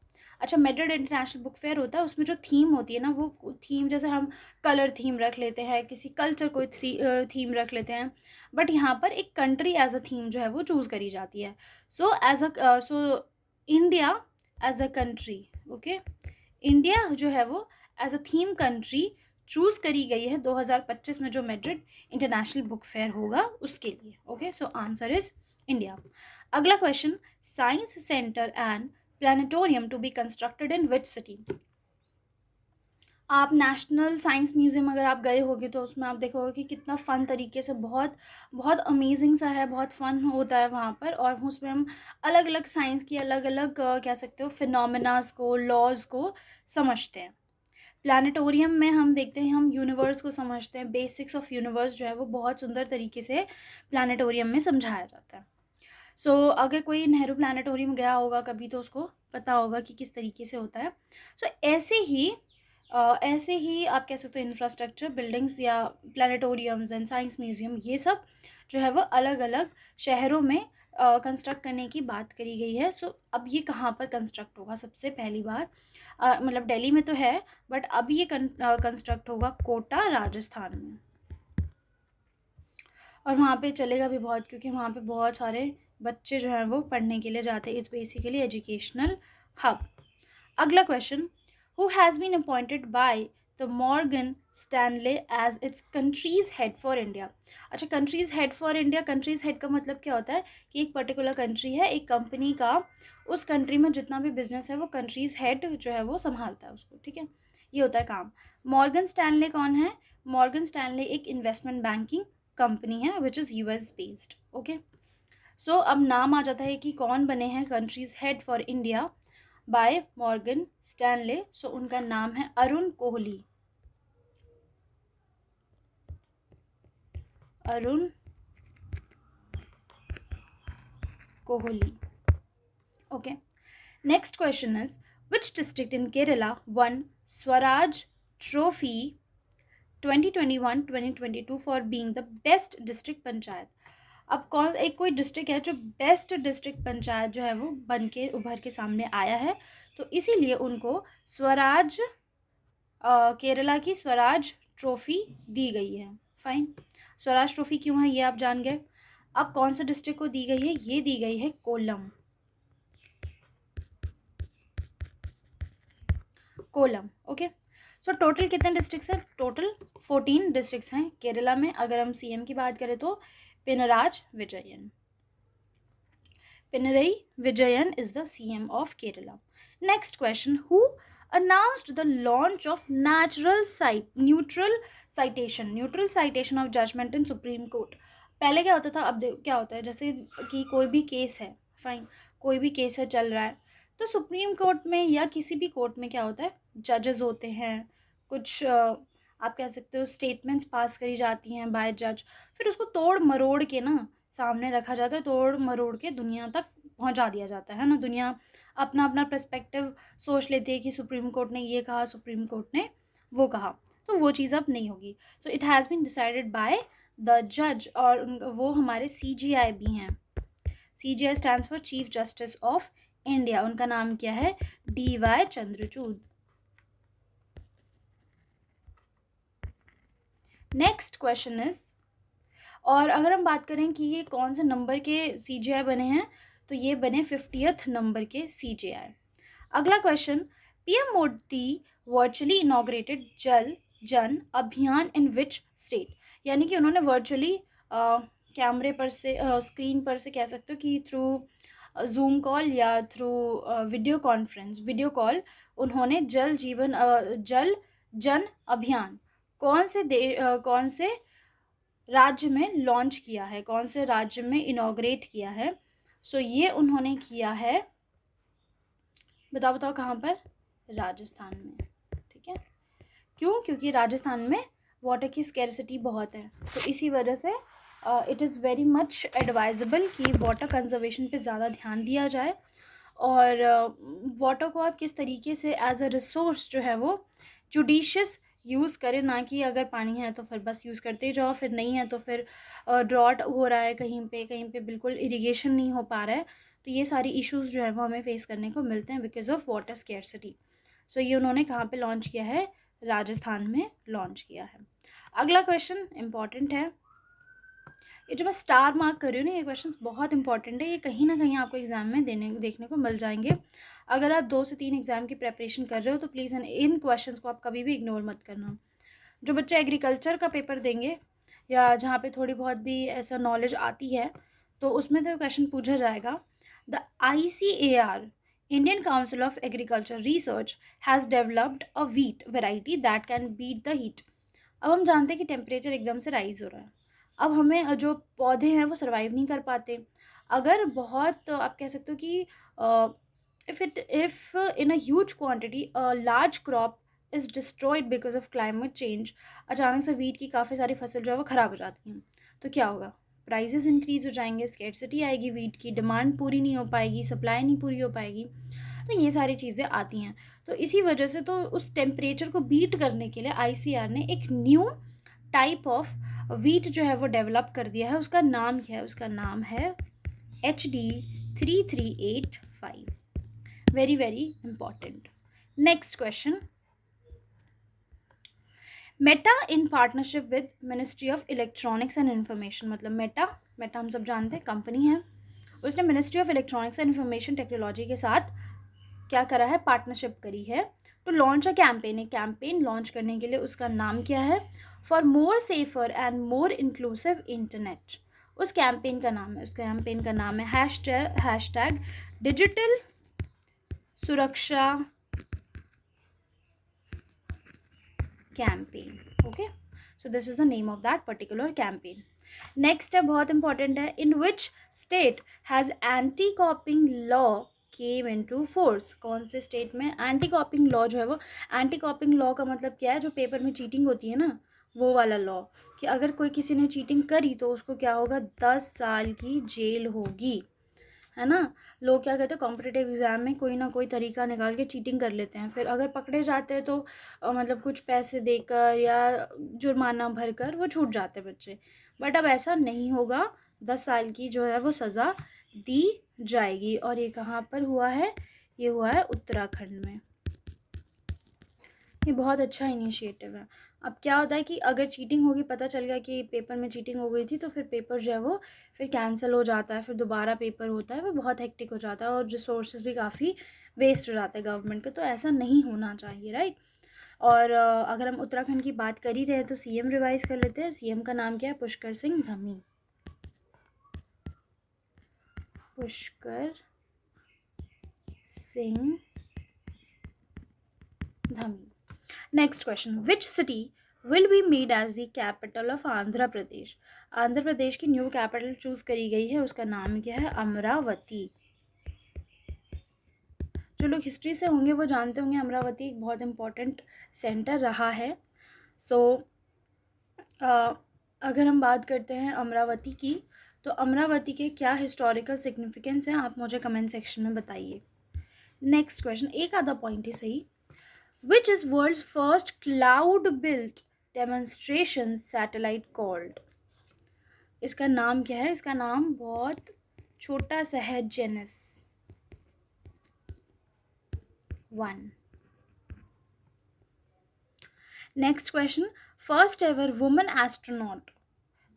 अच्छा, मेड्रिड इंटरनेशनल बुक फेयर होता है, उसमें जो थीम होती है ना, वो थीम जैसे हम कलर थीम रख लेते हैं, किसी कल्चर कोई थीम रख लेते हैं, बट यहाँ पर एक कंट्री एज अ थीम जो है वो चूज़ करी जाती है। So India as a country, okay, India जो है वो as a theme country choose करी गई है 2025 में जो मैड्रिड इंटरनेशनल बुक फेयर होगा उसके लिए। Okay, so answer is India. अगला question, science centre and planetarium to be constructed in which city? आप नेशनल साइंस म्यूज़ियम अगर आप गए होगे तो उसमें आप देखोगे कि कितना फ़न तरीके से, बहुत बहुत अमेजिंग सा है, बहुत फ़न होता है वहाँ पर, और उसमें हम अलग अलग साइंस की अलग अलग कह सकते हो फिनोमेनास को, लॉज को समझते हैं। प्लानिटोरियम में हम देखते हैं, हम यूनिवर्स को समझते हैं, बेसिक्स ऑफ यूनिवर्स जो है वो बहुत सुंदर तरीके से प्लानिटोरियम में समझाया जाता है। सो अगर कोई नेहरू प्लानिटोरियम गया होगा कभी तो उसको पता होगा कि किस तरीके से होता है। सो ऐसे ही आप कह सकते हो इंफ्रास्ट्रक्चर, बिल्डिंग्स या प्लानिटोरियम्स एंड साइंस म्यूजियम, ये सब जो है वो अलग अलग शहरों में कंस्ट्रक्ट करने की बात करी गई है। सो अब ये कहाँ पर कंस्ट्रक्ट होगा सबसे पहली बार? मतलब दिल्ली में तो है, बट अब ये कंस्ट्रक्ट होगा कोटा, राजस्थान में, और वहाँ पे चलेगा भी बहुत, क्योंकि वहाँ पे बहुत सारे बच्चे जो हैं वो पढ़ने के लिए जाते हैं। It's basically educational hub. अगला question, who has been appointed by the Morgan Stanley as its countries head for India? अच्छा, countries head for India, countries head का मतलब क्या होता है कि एक पर्टिकुलर कंट्री है, एक कंपनी का, उस कंट्री में जितना भी बिजनेस है वो कंट्रीज हेड जो है वो संभालता है उसको। ठीक है, ये होता है काम। मॉर्गन स्टैनले कौन है? मॉर्गन स्टैनले एक इन्वेस्टमेंट बैंकिंग कंपनी है which is US based. Okay, so अब नाम आ जाता है कि कौन बने हैं countries head for India by Morgan Stanley. So उनका नाम है Arun Kohli, Arun Kohli. Okay, next question is, which district in Kerala won Swaraj trophy 2021-2022 for being the best district panchayat? अब कौन एक कोई डिस्ट्रिक्ट है जो बेस्ट डिस्ट्रिक्ट पंचायत जो है वो बन के उभर के सामने आया है, तो इसीलिए उनको स्वराज केरला की स्वराज ट्रॉफी दी गई है। फाइन, स्वराज ट्रॉफी क्यों है ये आप जान गए। अब कौन सा डिस्ट्रिक्ट को दी गई है? ये दी गई है Kollam, Kollam. Okay, so total कितने डिस्ट्रिक्ट्स हैं? टोटल 14 डिस्ट्रिक्ट्स हैं केरला में। अगर हम सीएम की बात करें तो पिनराज Vijayan, Pinarayi Vijayan is the CM of Kerala. Next question, who announced the launch of neutral citation of judgment in Supreme Court? पहले क्या होता था, अब क्या होता है, जैसे कि कोई भी केस है, फाइन, कोई भी केस है चल रहा है, तो सुप्रीम कोर्ट में या किसी भी कोर्ट में क्या होता है, जजेस होते हैं, कुछ आप कह सकते हो स्टेटमेंट्स पास करी जाती हैं बाय जज, फिर उसको तोड़ मरोड़ के ना सामने रखा जाता है, तोड़ मरोड़ के दुनिया तक पहुंचा दिया जाता है ना। दुनिया अपना अपना पर्सपेक्टिव सोच लेती है कि सुप्रीम कोर्ट ने ये कहा, सुप्रीम कोर्ट ने वो कहा, तो वो चीज़ अब नहीं होगी। So it has been decided by the जज, और वो हमारे CGI भी हैं। CGI stands for chief justice of India, उनका नाम क्या है? DY Chandrachud. Next question is, और अगर हम बात करें कि ये कौन से नंबर के CGI बने हैं, तो ये बने 50th नंबर के CGI। अगला question, PM Modi virtually inaugurated जल जन अभियान इन विच स्टेट, यानी कि उन्होंने वर्चुअली कैमरे पर से स्क्रीन पर से कह सकते हो कि थ्रू जूम कॉल या थ्रू वीडियो कॉल उन्होंने जल जन अभियान कौन से राज्य में लॉन्च किया है, कौन से राज्य में इनॉग्रेट किया है। सो ये उन्होंने किया है, बताओ कहाँ पर, राजस्थान में। ठीक है, क्यों? क्योंकि राजस्थान में वाटर की स्कैरसिटी बहुत है, तो इसी वजह से it is very much advisable कि वाटर कंजर्वेशन पे ज़्यादा ध्यान दिया जाए, और वाटर को आप किस तरीके से एज अ रिसोर्स जो है वो जुडिशियस यूज़ करें, ना कि अगर पानी है तो फिर बस यूज़ करते ही जाओ, फिर नहीं है तो फिर ड्रॉट हो रहा है, कहीं पे बिल्कुल इरिगेशन नहीं हो पा रहा है, तो ये सारी इश्यूज़ जो है वो हमें फेस करने को मिलते हैं बिकॉज ऑफ वाटर स्कैरसिटी। सो ये उन्होंने कहाँ पे लॉन्च किया है, राजस्थान में लॉन्च किया है। अगला क्वेश्चन इंपॉर्टेंट है, ये जो मैं स्टार मार्क कर रही हूँ ना, ये क्वेश्चंस बहुत इंपॉर्टेंट है, ये कहीं ना कहीं आपको एग्जाम में देखने को मिल जाएंगे। अगर आप 2 से 3 एग्जाम की प्रेपरेशन कर रहे हो तो प्लीज़ इन क्वेश्चंस को आप कभी भी इग्नोर मत करना। जो बच्चे एग्रीकल्चर का पेपर देंगे या जहाँ पे थोड़ी बहुत भी ऐसा नॉलेज आती है, तो उसमें तो क्वेश्चन पूछा जाएगा, the ICAR Indian Council of Agriculture Research has developed a wheat variety that can beat the heat। अब हम जानते हैं कि टेम्परेचर एकदम से राइज हो रहा है, अब हमें जो पौधे हैं वो सर्वाइव नहीं कर पाते। अगर बहुत आप कह सकते हो कि if in a huge quantity a large crop is destroyed because of climate change, अचानक से वीट की काफ़ी सारी फसल जो है वो ख़राब हो जाती हैं, तो क्या होगा, प्राइजेस इंक्रीज हो जाएंगे, स्कैरसिटी आएगी, वीट की डिमांड पूरी नहीं हो पाएगी, सप्लाई नहीं पूरी हो पाएगी, तो ये सारी चीज़ें आती हैं। तो इसी वजह से तो उस टेम्परेचर को बीट करने के लिए ICAR ने एक न्यू टाइप ऑफ वीट जो है वो डेवलप कर दिया है। उसका नाम क्या है? उसका नाम है HD3385। Very very important. Next question, Meta in partnership with ministry of electronics and information, मतलब मेटा हम सब जानते हैं कंपनी है, उसने ministry of electronics and information technology के साथ क्या करा है, पार्टनरशिप करी है टू लॉन्च अ कैंपेन। एक कैंपेन लॉन्च करने के लिए, उसका नाम क्या है, for more safer and more inclusive internet. उस कैंपेन का नाम है, उस कैंपेन का नाम है हैशटैग डिजिटल सुरक्षा campaign. Okay, so this is the name of that particular campaign. Next है, बहुत इंपॉर्टेंट है, in which state has anti copying law came into force. कौन से स्टेट में एंटी कॉपिंग लॉ जो है वो, एंटी कॉपिंग लॉ का मतलब क्या है, जो पेपर में चीटिंग होती है ना, वो वाला लॉ, कि अगर कोई किसी ने चीटिंग करी तो उसको क्या होगा, 10 साल की जेल होगी, है ना। लोग क्या कहते हैं, कॉम्पिटिटिव एग्जाम में कोई ना कोई तरीका निकाल के चीटिंग कर लेते हैं, फिर अगर पकड़े जाते हैं तो मतलब कुछ पैसे देकर या जुर्माना भर कर वो छूट जाते हैं बच्चे, बट अब ऐसा नहीं होगा, 10 साल की जो है वो सज़ा दी जाएगी। और ये कहाँ पर हुआ है, ये हुआ है उत्तराखंड में। ये बहुत अच्छा इनिशिएटिव है। अब क्या होता है कि अगर चीटिंग होगी, पता चल गया कि पेपर में चीटिंग हो गई थी, तो फिर पेपर जो है वो फिर कैंसिल हो जाता है, फिर दोबारा पेपर होता है, वो बहुत हेक्टिक हो जाता है और रिसोर्सेज भी काफ़ी वेस्ट हो जाते हैं गवर्नमेंट का, तो ऐसा नहीं होना चाहिए, राइट। और अगर हम उत्तराखंड की बात कर ही रहे हैं तो CM रिवाइज कर लेते हैं। CM का नाम क्या है, Pushkar Singh Dhami. Pushkar Singh Dhami. Next question, which city will be made as the capital of Andhra Pradesh. Andhra Pradesh की न्यू कैपिटल चूज करी गई है, उसका नाम क्या है, अमरावती। जो लोग हिस्ट्री से होंगे वो जानते होंगे अमरावती एक बहुत इंपॉर्टेंट सेंटर रहा है। सो अगर हम बात करते हैं अमरावती की, तो अमरावती के क्या हिस्टोरिकल सिग्निफिकेंस है, आप मुझे कमेंट सेक्शन में बताइए। नेक्स्ट क्वेश्चन, एक आधा पॉइंट ही सही, which is world's first cloud built demonstration satellite called। इसका नाम क्या है, इसका नाम बहुत छोटा सा है, जेनिस 1। Next question, first ever woman astronaut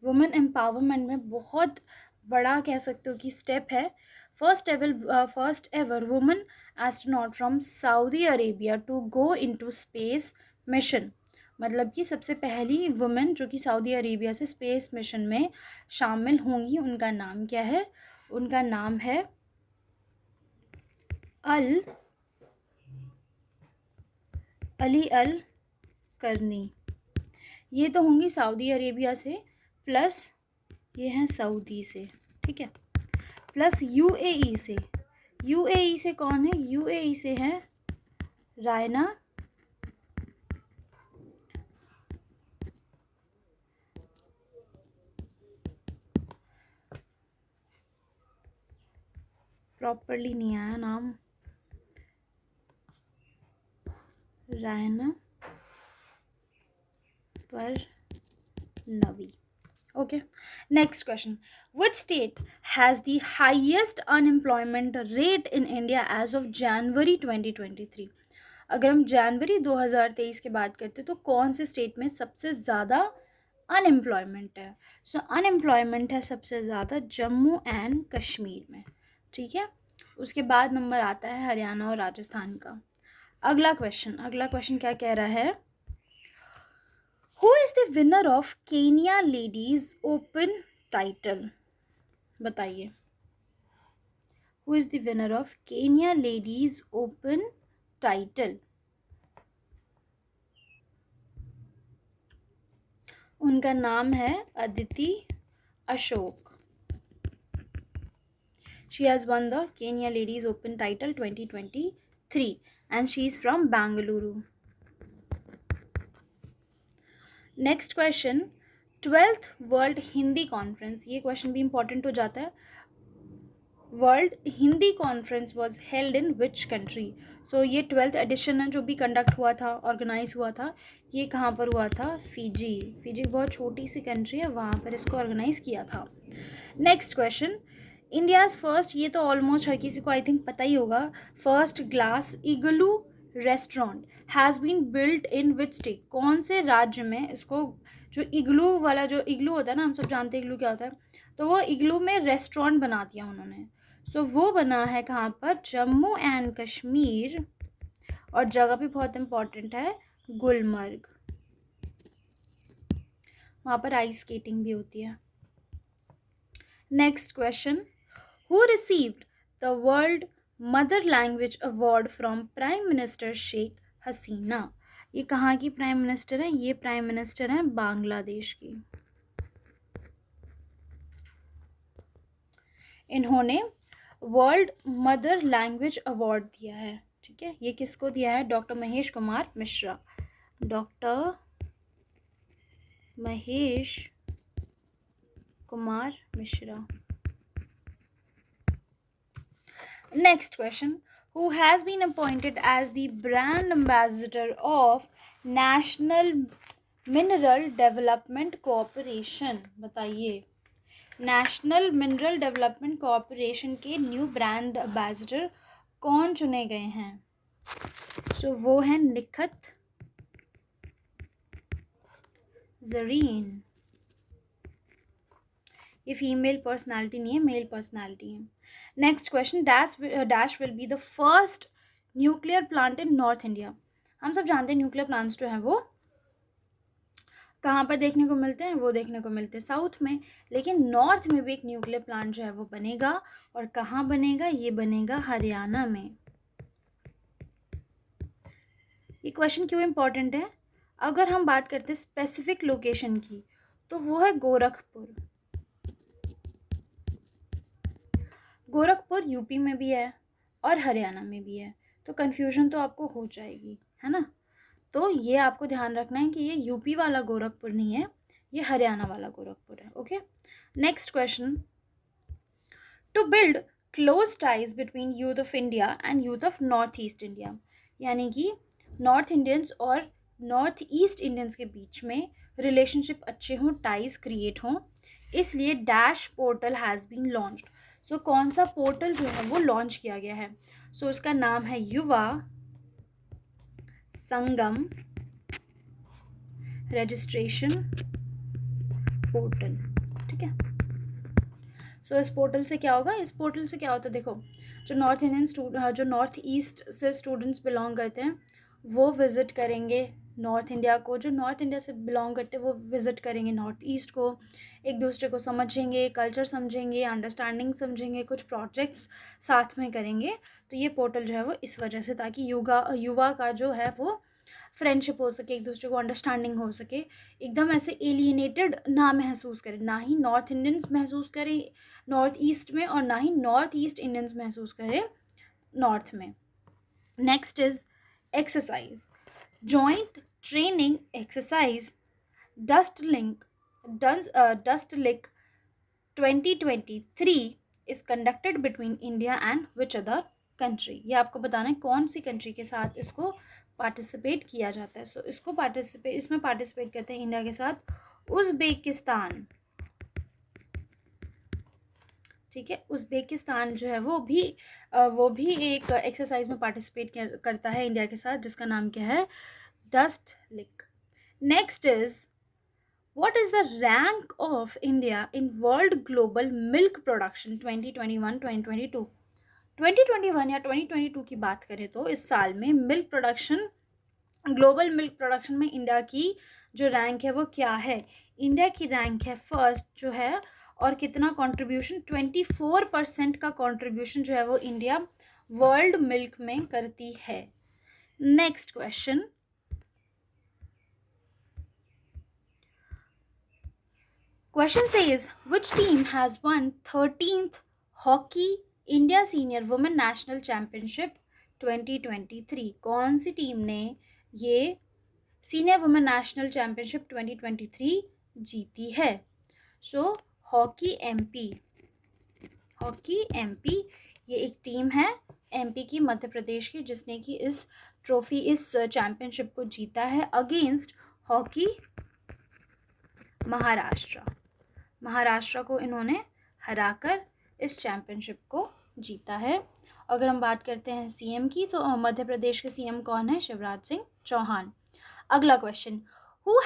women empowerment में बहुत बड़ा कह सकते हो कि स्टेप है। First ever women astronaut from Saudi Arabia to go into space mission, मतलब कि सबसे पहली वुमेन जो कि सऊदी अरेबिया से स्पेस मिशन में शामिल होंगी, उनका नाम क्या है? उनका नाम है अली अल करनी। ये तो होंगी सऊदी अरेबिया से, प्लस ये हैं सऊदी से, ठीक है, प्लस यूएई से। यूएई से कौन है? यूएई से हैं रायना प्रॉपरली नहीं आया नाम, रायना पर नवी। Okay, next question. Which state has the highest unemployment rate in India as of January 2023? अगर हम जनवरी 2023 की बात करते तो कौन से स्टेट में सबसे ज़्यादा अनएम्प्लॉयमेंट है? सो अनएम्प्लॉयमेंट है सबसे ज़्यादा जम्मू एंड कश्मीर में, ठीक है। उसके बाद नंबर आता है हरियाणा और राजस्थान का। अगला क्वेश्चन क्या कह रहा है? Who is the winner of Kenya Ladies Open title? बताइए। Who is the winner of Kenya Ladies Open title? उनका नाम है Aditi Ashok. She has won the Kenya Ladies Open title 2023 and she is from Bangalore. Next question, 12th world Hindi conference, ये क्वेश्चन भी इंपॉर्टेंट हो जाता है। World Hindi conference was held in which country? So ये 12th एडिशन है जो भी कंडक्ट हुआ था, ऑर्गेनाइज हुआ था, ये कहाँ पर हुआ था? फिजी। फिजी बहुत छोटी सी कंट्री है, वहाँ पर इसको ऑर्गेनाइज किया था। नेक्स्ट क्वेश्चन, इंडियाज़ फर्स्ट, ये तो ऑलमोस्ट हर किसी को आई थिंक पता ही होगा, first glass igloo restaurant has been built in which state? कौन से राज्य में इसको, जो इग्लू वाला, जो इग्लू होता है ना, हम सब जानते हैं इग्लू क्या होता है, तो वो इग्लू में रेस्टोरेंट बना दिया उन्होंने। सो वो बना है कहाँ पर? जम्मू एंड कश्मीर, और जगह भी बहुत इंपॉर्टेंट है, गुलमर्ग। वहाँ पर आइस स्केटिंग भी होती है। Next question, who received the world mother language award from prime minister Sheikh Hasina? ये कहाँ की प्राइम मिनिस्टर है? ये प्राइम मिनिस्टर हैं बांग्लादेश की। इन्होंने वर्ल्ड मदर लैंग्वेज अवार्ड दिया है, ठीक है। ये किसको दिया है? Doctor Mahesh Kumar Mishra. Doctor Mahesh Kumar Mishra. Next question, who has been appointed as the brand ambassador of National Mineral Development Corporation? बताइए। नेशनल मिनरल डेवलपमेंट कॉरपोरेशन के न्यू ब्रांड एम्बेसडर कौन चुने गए हैं? सो वो हैं निखत जरीन। ये फीमेल पर्सनालिटी नहीं है, मेल पर्सनालिटी है। Next question, dash will be the first nuclear plant in north India? हम सब जानते हैं न्यूक्लियर प्लांट्स जो हैं वो कहाँ पर देखने को मिलते हैं? वो देखने को मिलते हैं साउथ में, लेकिन नॉर्थ में भी एक न्यूक्लियर प्लांट जो है वो बनेगा, और कहाँ बनेगा? ये बनेगा हरियाणा में। ये क्वेश्चन क्यों इम्पोर्टेंट है? अगर हम बात करते हैं स्पेसिफिक लोकेशन की, तो वो है गोरखपुर। गोरखपुर यूपी में भी है और हरियाणा में भी है, तो कन्फ्यूजन तो आपको हो जाएगी, है ना। तो ये आपको ध्यान रखना है कि ये यूपी वाला गोरखपुर नहीं है, ये हरियाणा वाला गोरखपुर है। Okay, next question, to build close ties between youth of India and youth of north east India, यानी कि नॉर्थ इंडियंस और नॉर्थ ईस्ट इंडियंस के बीच में रिलेशनशिप अच्छे हों, टाइज क्रिएट हों, इसलिए dash portal has been launched. So कौन सा पोर्टल जो है वो लॉन्च किया गया है? सो उसका नाम है युवा संगम रजिस्ट्रेशन पोर्टल। ठीक है। सो इस पोर्टल से क्या होगा, इस पोर्टल से क्या होता है, देखो जो जो नॉर्थ ईस्ट से स्टूडेंट्स बिलोंग करते हैं वो विज़िट करेंगे नॉर्थ इंडिया को, जो नॉर्थ इंडिया से बिलोंग करते हैं वो विज़िट करेंगे नॉर्थ ईस्ट को, एक दूसरे को समझेंगे, कल्चर समझेंगे, अंडरस्टैंडिंग समझेंगे, कुछ प्रोजेक्ट्स साथ में करेंगे। तो ये पोर्टल जो है वो इस वजह से, ताकि युवा का जो है वो फ्रेंडशिप हो सके, एक दूसरे को अंडरस्टैंडिंग हो सके, एकदम ऐसे एलिएनेटेड ना महसूस करें, ना ही नॉर्थ इंडियंस महसूस करें नॉर्थ ईस्ट में और ना ही नॉर्थ ईस्ट इंडियंस महसूस करें नॉर्थ में। Next is exercise, joint training exercise Dustlik 2023 is conducted between India and which other country। ये आपको बताना है कौन सी कंट्री के साथ इसको पार्टिसिपेट किया जाता है। सो इसमें पार्टिसिपेट करते हैं इंडिया के साथ उज़्बेकिस्तान, ठीक है। उज़्बेकिस्तान जो है वो भी एक एक्सरसाइज में पार्टिसिपेट करता है इंडिया के साथ, जिसका नाम क्या है, Dustlik. Next is, what is the rank of India in world global milk production 2021-2022? 2021 या 2022 की बात करें तो इस साल में ग्लोबल मिल्क प्रोडक्शन में इंडिया की जो रैंक है वो क्या है। इंडिया की रैंक है फर्स्ट जो है, और कितना कंट्रीब्यूशन, 24% का कंट्रीब्यूशन जो है वो इंडिया वर्ल्ड मिल्क में करती है। Next question, question says which team has won 13th Hockey India Senior Women National Championship 2023? कौन सी टीम ने ये सीनियर वुमेन नेशनल चैंपियनशिप 2023 जीती है? सो हॉकी एमपी ये एक टीम है एमपी की, मध्य प्रदेश की, जिसने कि इस चैंपियनशिप को जीता है अगेंस्ट हॉकी महाराष्ट्र को इन्होंने हराकर इस चैंपियनशिप को जीता है। अगर हम बात करते हैं सीएम की, तो मध्य प्रदेश के सीएम कौन है, शिवराज सिंह चौहान। अगला question, who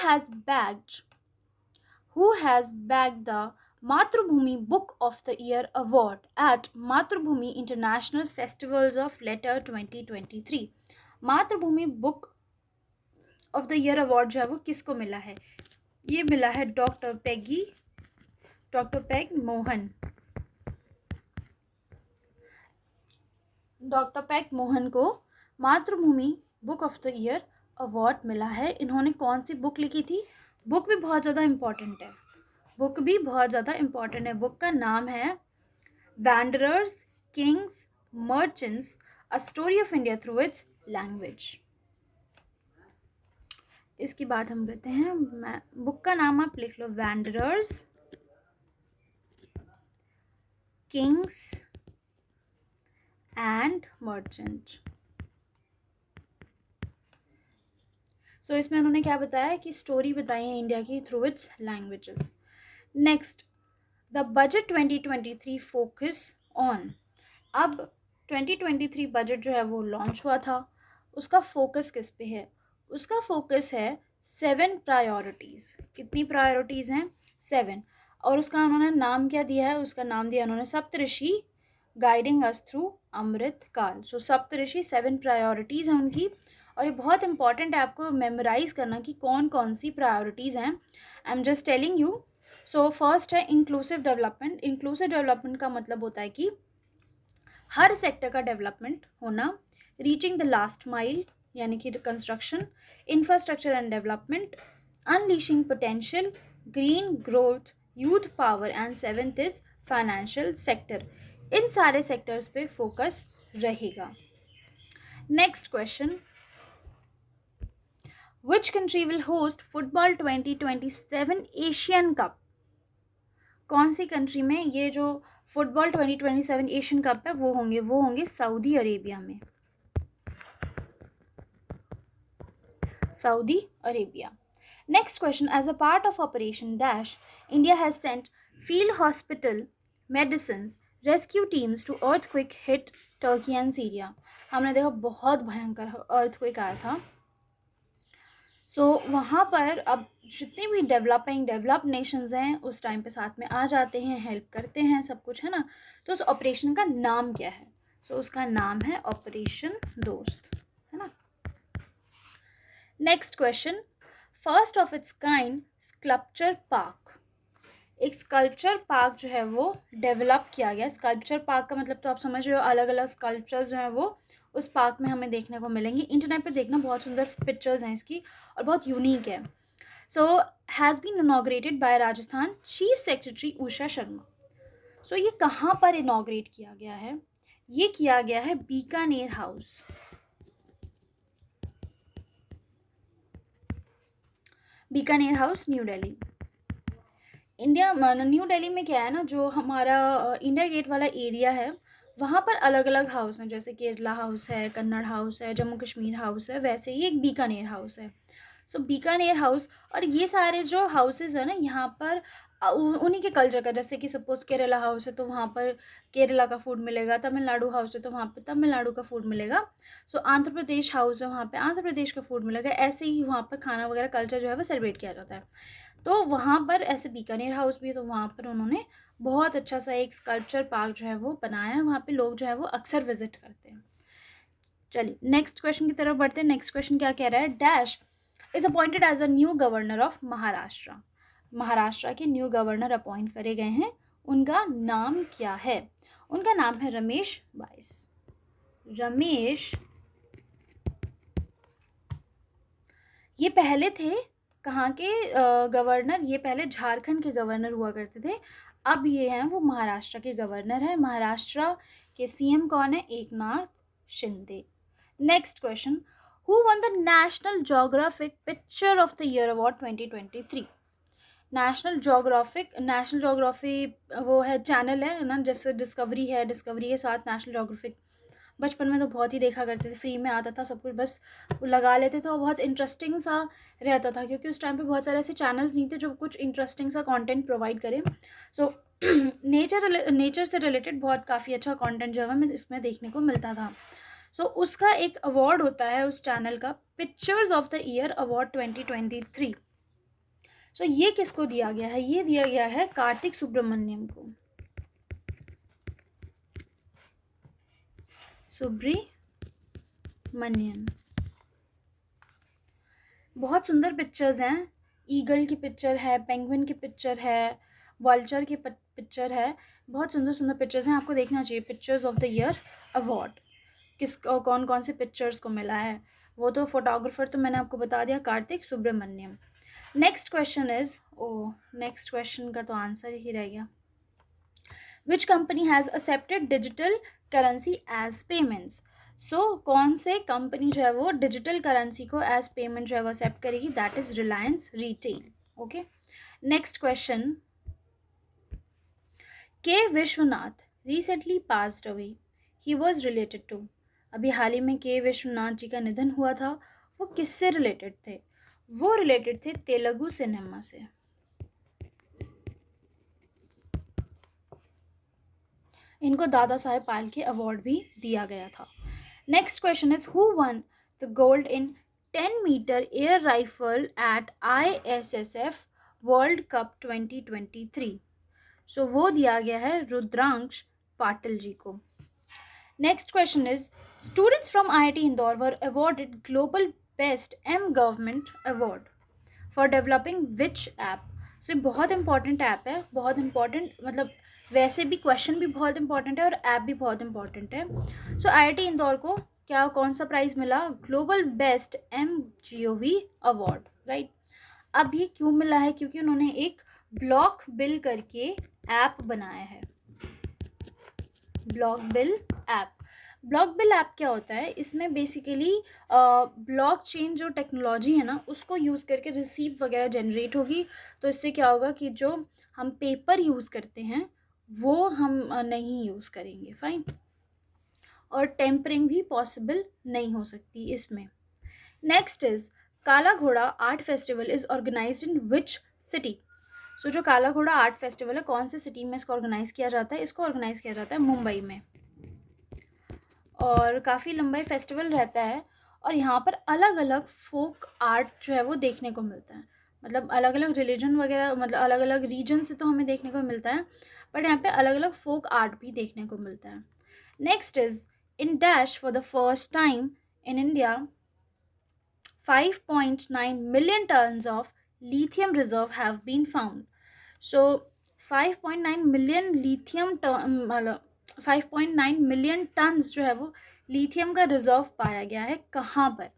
has bagged the Mathrubhumi book of the year award at Mathrubhumi international festivals of letter 2023? Mathrubhumi book of the year award जो है वो किसको मिला है? ये मिला है डॉक्टर पेग मोहन को मातृभूमि book of the year award मिला है। इन्होंने कौन सी बुक लिखी थी? बुक भी बहुत ज़्यादा इम्पॉर्टेंट है। बुक का नाम है wanderers, kings, merchants, a story of India through its language. इसकी बात हम करते हैं, बुक का नाम आप लिख लो, वैंडरर्स, किंग्स एंड मर्चेंट। सो इसमें उन्होंने क्या बताया कि स्टोरी बताई है इंडिया की through it's languages. Next, the budget 2023 focus on. अब 2023 बजट जो है वो लॉन्च हुआ था, उसका फोकस किस पे है? उसका फोकस है 7 प्रायोरिटीज़। कितनी प्रायोरिटीज़ हैं? 7। और उसका उन्होंने नाम क्या दिया है? उसका नाम दिया उन्होंने सप्तऋषि गाइडिंग अस थ्रू अमृत काल। सो सप्तऋषि 7 प्रायोरिटीज़ हैं उनकी, और ये बहुत इंपॉर्टेंट है आपको मेमोराइज करना कि कौन कौन सी प्रायोरिटीज़ हैं। I am just telling you. So first है इंक्लूसिव डेवलपमेंट। इंक्लूसिव डेवलपमेंट का मतलब होता है कि हर सेक्टर का डेवलपमेंट होना। रीचिंग द लास्ट माइल यानी कि construction, infrastructure and development, unleashing potential, green growth, youth power, and 7th is financial sector. इन सारे सेक्टर्स पे फोकस रहेगा। Next question, which country will host football 2027 Asian cup? कौन सी कंट्री में ये जो फुटबॉल 2027 एशियन कप है वो होंगे सऊदी अरेबिया में। Next question, as a part of operation dash, India has sent field hospital, medicines, rescue teams to earthquake hit Turkey and Syria. हमने देखा बहुत भयंकर अर्थक्वेक आया था वहाँ पर अब जितने भी डेवलप्ड नेशंस हैं उस टाइम पे साथ में आ जाते हैं, हेल्प करते हैं, सब कुछ है ना। तो उस ऑपरेशन का नाम क्या है? उसका नाम है ऑपरेशन दोस्त, है ना। Next question, first of its kind sculpture park, एक स्कल्पचर पार्क जो है वो डेवलप किया गया। स्कल्पचर पार्क का मतलब तो आप समझ रहे हो, अलग अलग स्कल्पचर्स जो हैं वो उस पार्क में हमें देखने को मिलेंगे। इंटरनेट पे देखना, बहुत सुंदर पिक्चर्स हैं इसकी और बहुत यूनिक है। Has been inaugurated by Rajasthan chief secretary Usha Sharma. ये कहाँ पर इनॉग्रेट किया गया है? ये किया गया है Bikaner house. Bikaner house, new Delhi. New Delhi में क्या है ना, जो हमारा इंडिया गेट वाला एरिया है वहाँ पर अलग अलग हाउस हैं, जैसे केरला हाउस है, कन्नड़ हाउस है, जम्मू कश्मीर हाउस है, वैसे ही एक बीकानेर हाउस है। बीकानेर हाउस और ये सारे जो हाउसेज है ना यहाँ पर उन्हीं के कल्चर का, जैसे कि सपोज केरला हाउस है तो वहाँ पर केरला का फूड मिलेगा, तमिलनाडु हाउस है तो वहाँ पर तमिलनाडु का फूड मिलेगा। आंध्र प्रदेश हाउस है, वहाँ पे आंध्र प्रदेश का फूड मिलेगा। ऐसे ही वहाँ पर खाना वगैरह कल्चर जो है वो सेलिब्रेट किया जाता है। तो वहाँ पर ऐसे बीकानेर हाउस भी है, तो वहाँ पर उन्होंने बहुत अच्छा सा एक स्कल्पचर पार्क जो है वो बनाया है। वहाँ पे लोग जो है वो अक्सर विजिट करते हैं। चलिए नेक्स्ट क्वेश्चन की तरफ बढ़ते हैं। नेक्स्ट क्वेश्चन क्या कह रहा है? Dash is appointed as a new governor of Maharashtra. Maharashtra के न्यू गवर्नर अपॉइंट करे गए हैं, उनका नाम क्या है? उनका नाम है रमेश बाइस। रमेश, ये पहले थे कहाँ के गवर्नर? ये पहले झारखंड के गवर्नर हुआ करते थे, अब ये हैं वो महाराष्ट्र के गवर्नर हैं। महाराष्ट्र के सीएम कौन है? Eknath Shinde. Next question, who won the national geographic picture of the year award 2023? National geography वो है, चैनल है ना, जैसे डिस्कवरी है, डिस्कवरी के साथ नेशनल ज्योग्राफिक। बचपन में तो बहुत ही देखा करते थे, फ्री में आता था सब कुछ, बस लगा लेते थे और बहुत इंटरेस्टिंग सा रहता था, क्योंकि उस टाइम पे बहुत सारे ऐसे चैनल्स नहीं थे जो कुछ इंटरेस्टिंग सा कंटेंट प्रोवाइड करें। नेचर से रिलेटेड बहुत काफ़ी अच्छा कंटेंट जो है हमें इसमें देखने को मिलता था। उसका एक अवार्ड होता है उस चैनल का, pictures of the year award 2023। ये किसको दिया गया है? ये दिया गया है कार्तिक सुब्रमण्यम को। सुब्रमण्यम, बहुत सुंदर पिक्चर्स हैं। ईगल की पिक्चर है, पेंगुइन की पिक्चर है, वल्चर की पिक्चर है, बहुत सुंदर सुंदर पिक्चर्स हैं, आपको देखना चाहिए। Pictures of the year award किस कौन कौन से पिक्चर्स को मिला है, वो तो फोटोग्राफर तो मैंने आपको बता दिया, Kartik Subramaniam. Next question is, next question का तो आंसर ही रह गया। Which company has accepted digital currency as payments? कौन से कंपनी जो है वो डिजिटल करेंसी को एज पेमेंट जो है वो एक्सेप्ट करेगी? That is Reliance Retail. Okay, next question, K Vishwanath recently passed away, he was related to? अभी हाल ही में के विश्वनाथ जी का निधन हुआ था, वो किससे रिलेटेड थे? वो रिलेटेड थे तेलुगु सिनेमा से। इनको दादा साहेब फाल्के अवार्ड भी दिया गया था। Next question is, who won the gold in 10 metre air rifle at ISSF world cup 2023? वो दिया गया है रुद्रांश पाटिल जी को। Next question is, students from IIT Indore were awarded global best government award for developing which app? ये बहुत इंपॉर्टेंट ऐप है, बहुत इंपॉर्टेंट, मतलब वैसे भी क्वेश्चन भी बहुत इंपॉर्टेंट है और ऐप भी बहुत इंपॉर्टेंट है। IIT इंदौर को क्या कौन सा प्राइज़ मिला? Global best MGOV award, right. अब ये क्यों मिला है? क्योंकि उन्होंने एक ब्लॉक बिल करके ऐप बनाया है। Block bill app, block bill app क्या होता है? इसमें बेसिकली ब्लॉकचेन जो टेक्नोलॉजी है ना उसको यूज़ करके रिसीप्ट वगैरह जनरेट होगी। तो इससे क्या होगा कि जो हम पेपर यूज़ करते हैं वो हम नहीं यूज़ करेंगे, फाइन। और टेम्परिंग भी पॉसिबल नहीं हो सकती इसमें। Next is, Kala Ghoda art festival is organised in which city? जो काला घोड़ा आर्ट फेस्टिवल है, कौन से सिटी में इसको ऑर्गेनाइज किया जाता है? इसको ऑर्गेनाइज किया जाता है मुंबई में, और काफ़ी लंबा फेस्टिवल रहता है। और यहाँ पर अलग अलग फोक आर्ट जो है वो देखने को मिलता है, मतलब अलग अलग रिलीजन वगैरह, मतलब अलग अलग रीजन से तो हमें देखने को मिलता है, बट यहाँ पे अलग अलग फोक आर्ट भी देखने को मिलता है. Next is in dash for the first time in India, 5.9 million tons of lithium reserve have been found. So 5.9 million lithium मतलब 5.9 million tons जो है वो लिथियम का रिजर्व पाया गया है. कहाँ पर?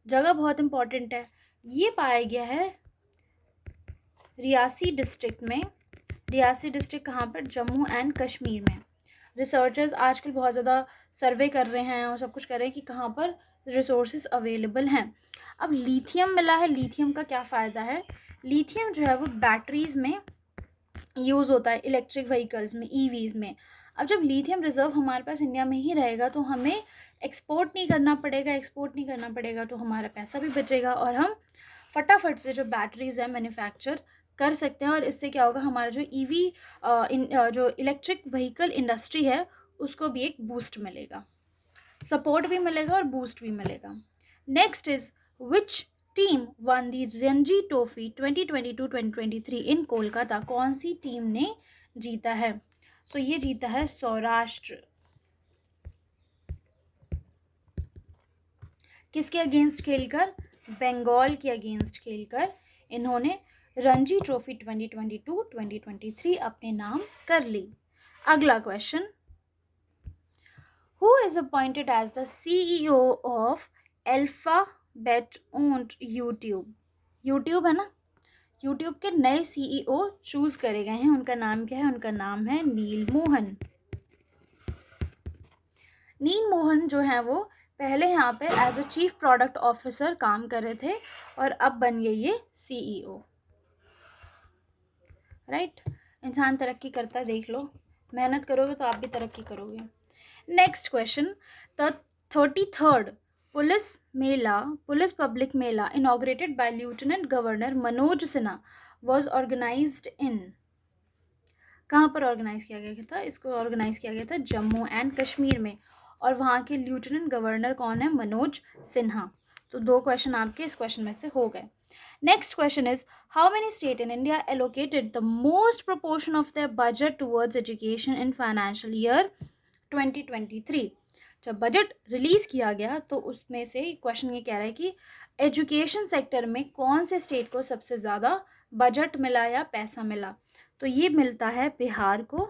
जगह बहुत इंपॉर्टेंट है. ये पाया गया है रियासी डिस्ट्रिक्ट में. रियासी डिस्ट्रिक्ट कहाँ पर? जम्मू एंड कश्मीर में. रिसर्चर्स आजकल बहुत ज़्यादा सर्वे कर रहे हैं और सब कुछ कर रहे हैं कि कहाँ पर रिसोर्सेज अवेलेबल हैं. अब लिथियम मिला है. लिथियम का क्या फ़ायदा है? लिथियम जो है वो बैटरीज में यूज़ होता है, इलेक्ट्रिक व्हीकल्स में, ईवीज़ में. अब जब लिथियम रिजर्व हमारे पास इंडिया में ही रहेगा तो हमें एक्सपोर्ट नहीं करना पड़ेगा तो हमारा पैसा भी बचेगा और हम फटाफट से जो बैटरीज़ है मैन्युफैक्चर कर सकते हैं. और इससे क्या होगा, हमारा जो ईवी जो इलेक्ट्रिक व्हीकल इंडस्ट्री है उसको भी एक बूस्ट मिलेगा, सपोर्ट भी मिलेगा और बूस्ट भी मिलेगा. Next is which team one the Ranji trophy 2022-2023 इन कोलकाता. कौन सी टीम ने जीता है? सो ये जीता है सौराष्ट्र. किसके अगेंस्ट खेलकर? बंगाल के अगेंस्ट खेलकर इन्होंने रणजी ट्रॉफी 2022-2023 अपने नाम कर ली. अगला question, who is appointed as the CEO of Alphabet owned YouTube. YouTube है ना, YouTube के नए CEO चूज करे गए हैं. उनका नाम क्या है? उनका नाम है नील मोहन. नील मोहन जो है वो पहले यहाँ पे as a chief product officer काम कर रहे थे और अब बन गए ये CEO. राइट. इंसान तरक्की करता है, देख लो, मेहनत करोगे तो आप भी तरक्की करोगे. Next question, the 33rd police public mela inaugurated by lieutenant governor Manoj Sinha was organised in. कहाँ पर ऑर्गेनाइज किया गया था? इसको ऑर्गेनाइज किया गया था जम्मू एंड कश्मीर में और वहाँ के लेफ्टिनेंट गवर्नर कौन है? मनोज सिन्हा. तो 2 क्वेश्चन आपके इस क्वेश्चन में से हो गए. Next question is, how many states in India allocated the most proportion of their budget towards education in financial year 2023? जब बजट रिलीज किया गया तो उसमें से क्वेश्चन ये कह रहा है कि एजुकेशन सेक्टर में कौन से स्टेट को सबसे ज़्यादा बजट मिला या पैसा मिला. तो ये मिलता है बिहार को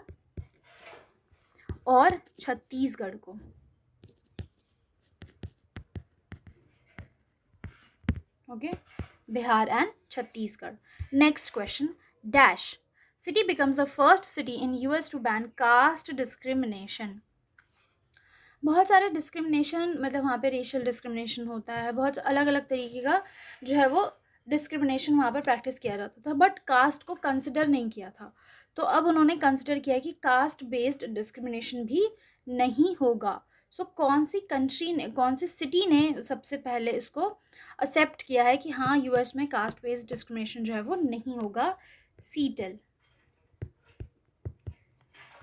और छत्तीसगढ़ को. Okay, Bihar and Chhattisgarh. Next question, dash city becomes the first city in US to ban caste discrimination. बहुत सारे डिस्क्रिमिनेशन, मतलब वहाँ पे रेशियल डिस्क्रिमिनेशन होता है, बहुत अलग अलग तरीके का जो है वो डिस्क्रिमिनेशन वहाँ पर प्रैक्टिस किया जाता था, बट कास्ट को कंसिडर नहीं किया था. तो अब उन्होंने कंसिडर किया कि कास्ट बेस्ड डिस्क्रिमिनेशन भी नहीं होगा. सो कौन सी कंट्री ने, कौन सी सिटी ने सबसे पहले इसको एक्सेप्ट किया है कि हाँ यूएस में कास्ट बेस्ड डिस्क्रिमिनेशन जो है वो नहीं होगा? सीटल,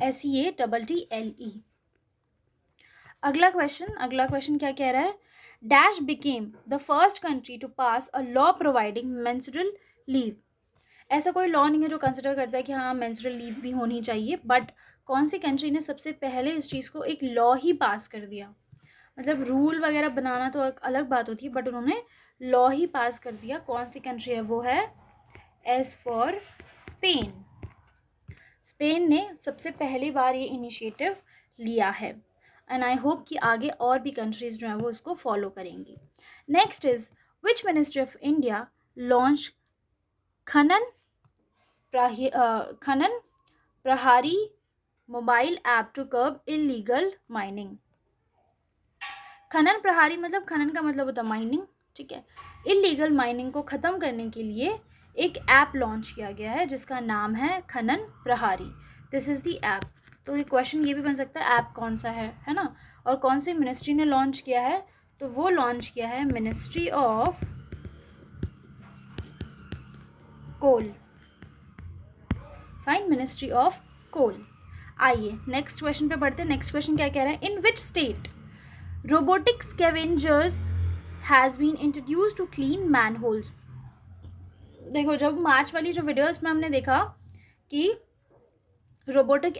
SEATTLE. अगला क्वेश्चन क्या कह रहा है? Dash became the first country to pass a law providing menstrual leave. ऐसा कोई लॉ नहीं है जो कंसिडर करता है कि हाँ मेंस्ट्रुअल लीव भी होनी चाहिए, बट कौन सी कंट्री ने सबसे पहले इस चीज़ को एक लॉ ही पास कर दिया? मतलब रूल वगैरह बनाना तो एक अलग बात होती है, बट उन्होंने लॉ ही पास कर दिया. कौन सी कंट्री है? वो है S फॉर स्पेन. स्पेन ने सबसे पहली बार ये इनिशिएटिव लिया है एंड आई होप कि आगे और भी कंट्रीज जो हैं वो इसको फॉलो करेंगी. Next is which ministry of India launch Khanan Prahari mobile app to curb illegal mining. Khanan Prahari मतलब, खनन का मतलब होता है माइनिंग, ठीक है. इलीगल माइनिंग को ख़त्म करने के लिए एक ऐप लॉन्च किया गया है जिसका नाम है खनन प्रहारी. This is the app. तो ये क्वेश्चन ये भी बन सकता है ऐप कौन सा है ना, और कौन सी मिनिस्ट्री ने लॉन्च किया है? तो वो लॉन्च किया है ministry of coal. Fine, ministry of coal. आइए नेक्स्ट क्वेश्चन पे बढ़ते हैं. नेक्स्ट क्वेश्चन क्या कह रहा है? In which state robotic scavengers has been introduce to clean manholes. देखो, जब मार्च वाली जो वीडियोस में हमने देखा कि रोबोटिक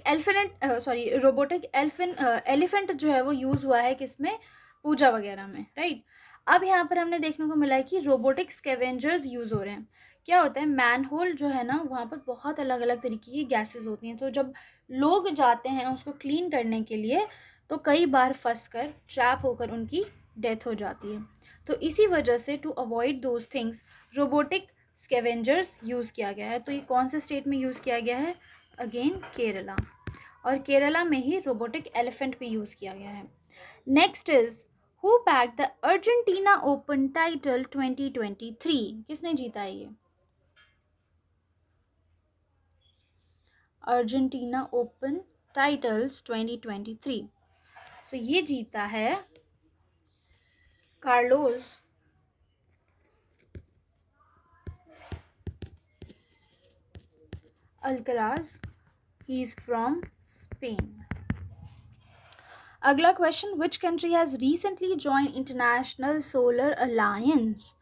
एलिफेंट जो है वो यूज़ हुआ है किसमें, पूजा वगैरह में, राइट। अब यहाँ पर हमने देखने को मिला है कि रोबोटिक स्कैवेंजर्स यूज़ हो रहे हैं। क्या होता है, मैनहोल जो है ना, वहाँ पर बहुत अलग अलग तरीके की गैसेस होती हैं, तो जब लोग जाते हैं उसको क्लीन करने के लिए तो कई बार फंस कर, ट्रैप होकर उनकी डेथ हो जाती है। तो इसी वजह से to avoid those things robotic scavengers use किया गया है। तो ये कौन से स्टेट में यूज़ किया गया है, अगेन केरला, और केरला में ही रोबोटिक एलिफेंट भी यूज़ किया गया है। Next is who bag the Argentina open title 2023। किसने जीता है ये अर्जेंटीना ओपन टाइटल्स 2023? सो ये जीता है Carlos Alcaraz, he is from Spain. अगला question, which country has recently join international solar alliance?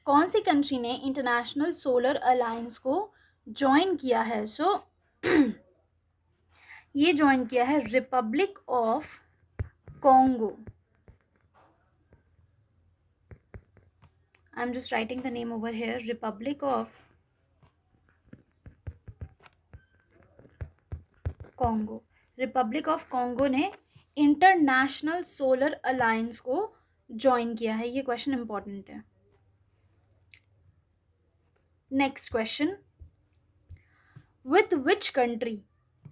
कौन सी कंट्री ने इंटरनेशनल सोलर अलायंस को ज्वाइन किया है? सो ये ज्वाइन किया है republic of Congo. I am just writing the name over here, republic of Congo. Republic of Congo ने इंटरनेशनल सोलर अलायंस को ज्वाइन किया है। ये क्वेश्चन इंपॉर्टेंट है। Next question, with which country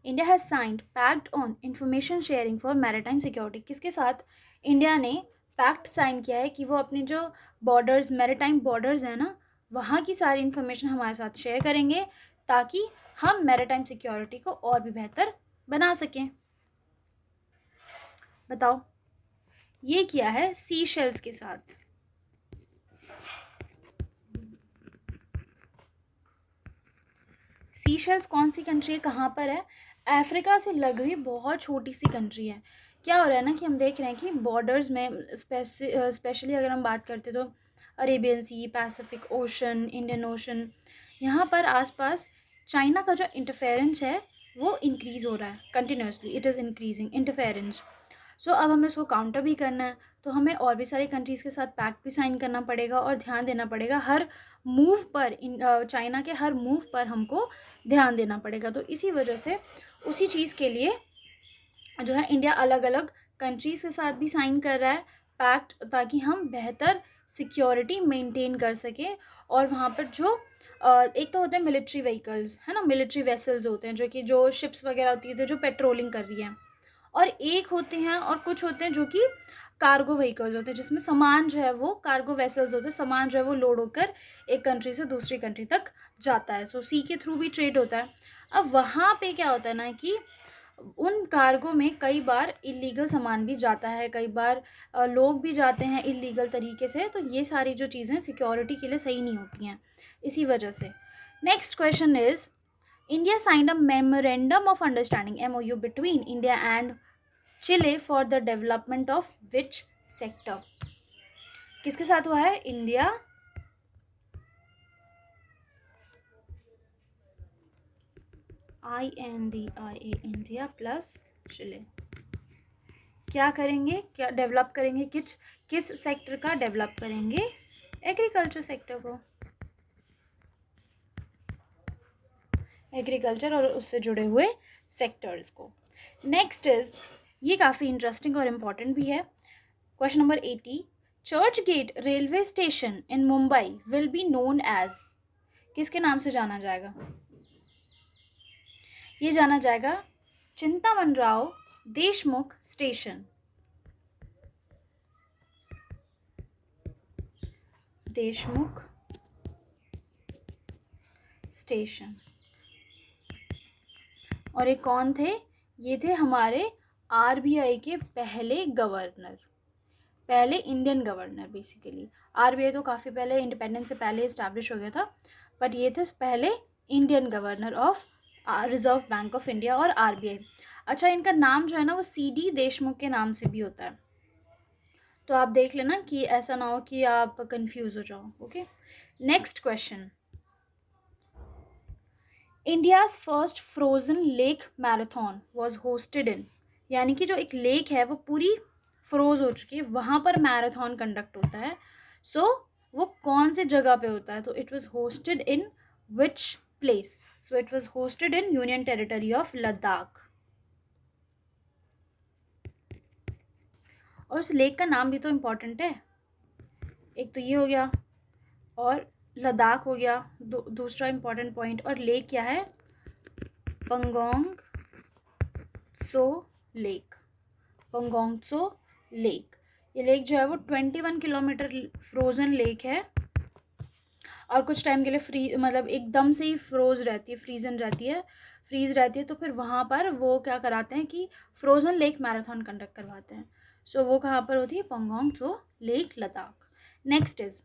India has signed pact on information sharing for maritime security? किसके साथ इंडिया ने पैक्ट साइन किया है कि वो अपने जो बॉर्डर्स, मैरिटाइम बॉर्डर्स हैं ना, वहाँ की सारी इंफॉर्मेशन हमारे साथ शेयर करेंगे ताकि हम मैरिटाइम सिक्योरिटी को और भी बेहतर बना सकें। बताओ, ये किया है सीशेल्स के साथ। सीशेल्स कौन सी कंट्री है, कहाँ पर है? अफ्रीका से लगी हुई बहुत छोटी सी कंट्री है। क्या हो रहा है ना कि हम देख रहे हैं कि बॉर्डर्स में स्पेशली अगर हम बात करते तो अरेबियन सी, पैसिफिक ओशन, इंडियन ओशन, यहाँ पर आसपास चाइना का जो इंटरफेरेंस है वो इंक्रीज़ हो रहा है continuously, it is increasing interference. So अब हमें इसको काउंटर भी करना है, तो हमें और भी सारी कंट्रीज़ के साथ पैक्ट भी साइन करना पड़ेगा और ध्यान देना पड़ेगा हर मूव पर, चाइना के हर मूव पर हमको ध्यान देना पड़ेगा। तो इसी वजह से उसी चीज़ के लिए जो है इंडिया अलग अलग कंट्रीज़ के साथ भी साइन कर रहा है पैक्ट, ताकि हम बेहतर सिक्योरिटी मेंटेन कर सकें। और वहाँ पर जो एक तो होते हैं मिलिट्री व्हीकल्स, है ना, मिलिट्री वेसल्स होते हैं जो शिप्स वगैरह होती है जो पेट्रोलिंग कर रही हैं, और एक होते हैं और कुछ होते हैं जो कि कार्गो व्हीकल्स होते हैं, जिसमें सामान जो है वो कार्गो वेसल्स होते हैं, सामान जो है वो लोड होकर एक कंट्री से दूसरी कंट्री तक जाता है। सो सी के थ्रू भी ट्रेड होता है। अब वहाँ पे क्या होता है ना कि उन कार्गो में कई बार इलीगल सामान भी जाता है, कई बार लोग भी जाते हैं इलीगल तरीके से, तो ये सारी जो चीज़ें सिक्योरिटी के लिए सही नहीं होती हैं, इसी वजह से। Next question is, India signed a memorandum of understanding MOU between India and Chile for the development of which sector? किसके साथ हुआ है? इंडिया INDIA इंडिया प्लस चिले। क्या करेंगे, क्या डेवलप करेंगे, किस सेक्टर का डेवलप करेंगे? एग्रीकल्चर सेक्टर को, एग्रीकल्चर और उससे जुड़े हुए सेक्टर्स को। नेक्स्ट इज, ये काफ़ी इंटरेस्टिंग और इम्पॉर्टेंट भी है। Question number 80, Churchgate railway station in Mumbai will be known as? किसके नाम से जाना जाएगा? ये जाना जाएगा चिंतामणराव देशमुख स्टेशन। देशमुख स्टेशन। और ये कौन थे? ये थे हमारे आरबीआई के पहले गवर्नर, पहले इंडियन गवर्नर। बेसिकली आरबीआई तो काफ़ी पहले, इंडिपेंडेंस से पहले इस्टेब्लिश हो गया था, बट ये थे पहले Indian governor of reserve bank of India और आरबीआई। अच्छा, इनका नाम जो है ना वो सीडी देशमुख के नाम से भी होता है। तो आप देख लेना कि ऐसा ना हो कि आप कंफ्यूज हो जाओ। Okay, next question, India's first frozen lake marathon was hosted इन, यानी कि जो एक लेक है वो पूरी फ्रोज हो चुकी है, वहाँ पर मैराथन कंडक्ट होता है। सो वो कौन से जगह पे होता है? तो it was hosted in which place? So it was hosted in union territory of Ladakh. और उस लेक का नाम भी तो इम्पोर्टेंट है, एक तो ये हो गया और लद्दाख हो गया, दूसरा इम्पोर्टेंट पॉइंट। और लेक क्या है? Pangong Tso lake, Pangong Tso lake. ये लेक जो है वो 21 किलोमीटर फ्रोजन लेक है, और कुछ टाइम के लिए मतलब एकदम से ही फ्रीज रहती है। तो फिर वहाँ पर वो क्या कराते हैं कि फ्रोजन लेक मैराथन कंडक्ट करवाते हैं। सो वो कहाँ पर होती है? Pangong Tso lake, Ladakh. Next is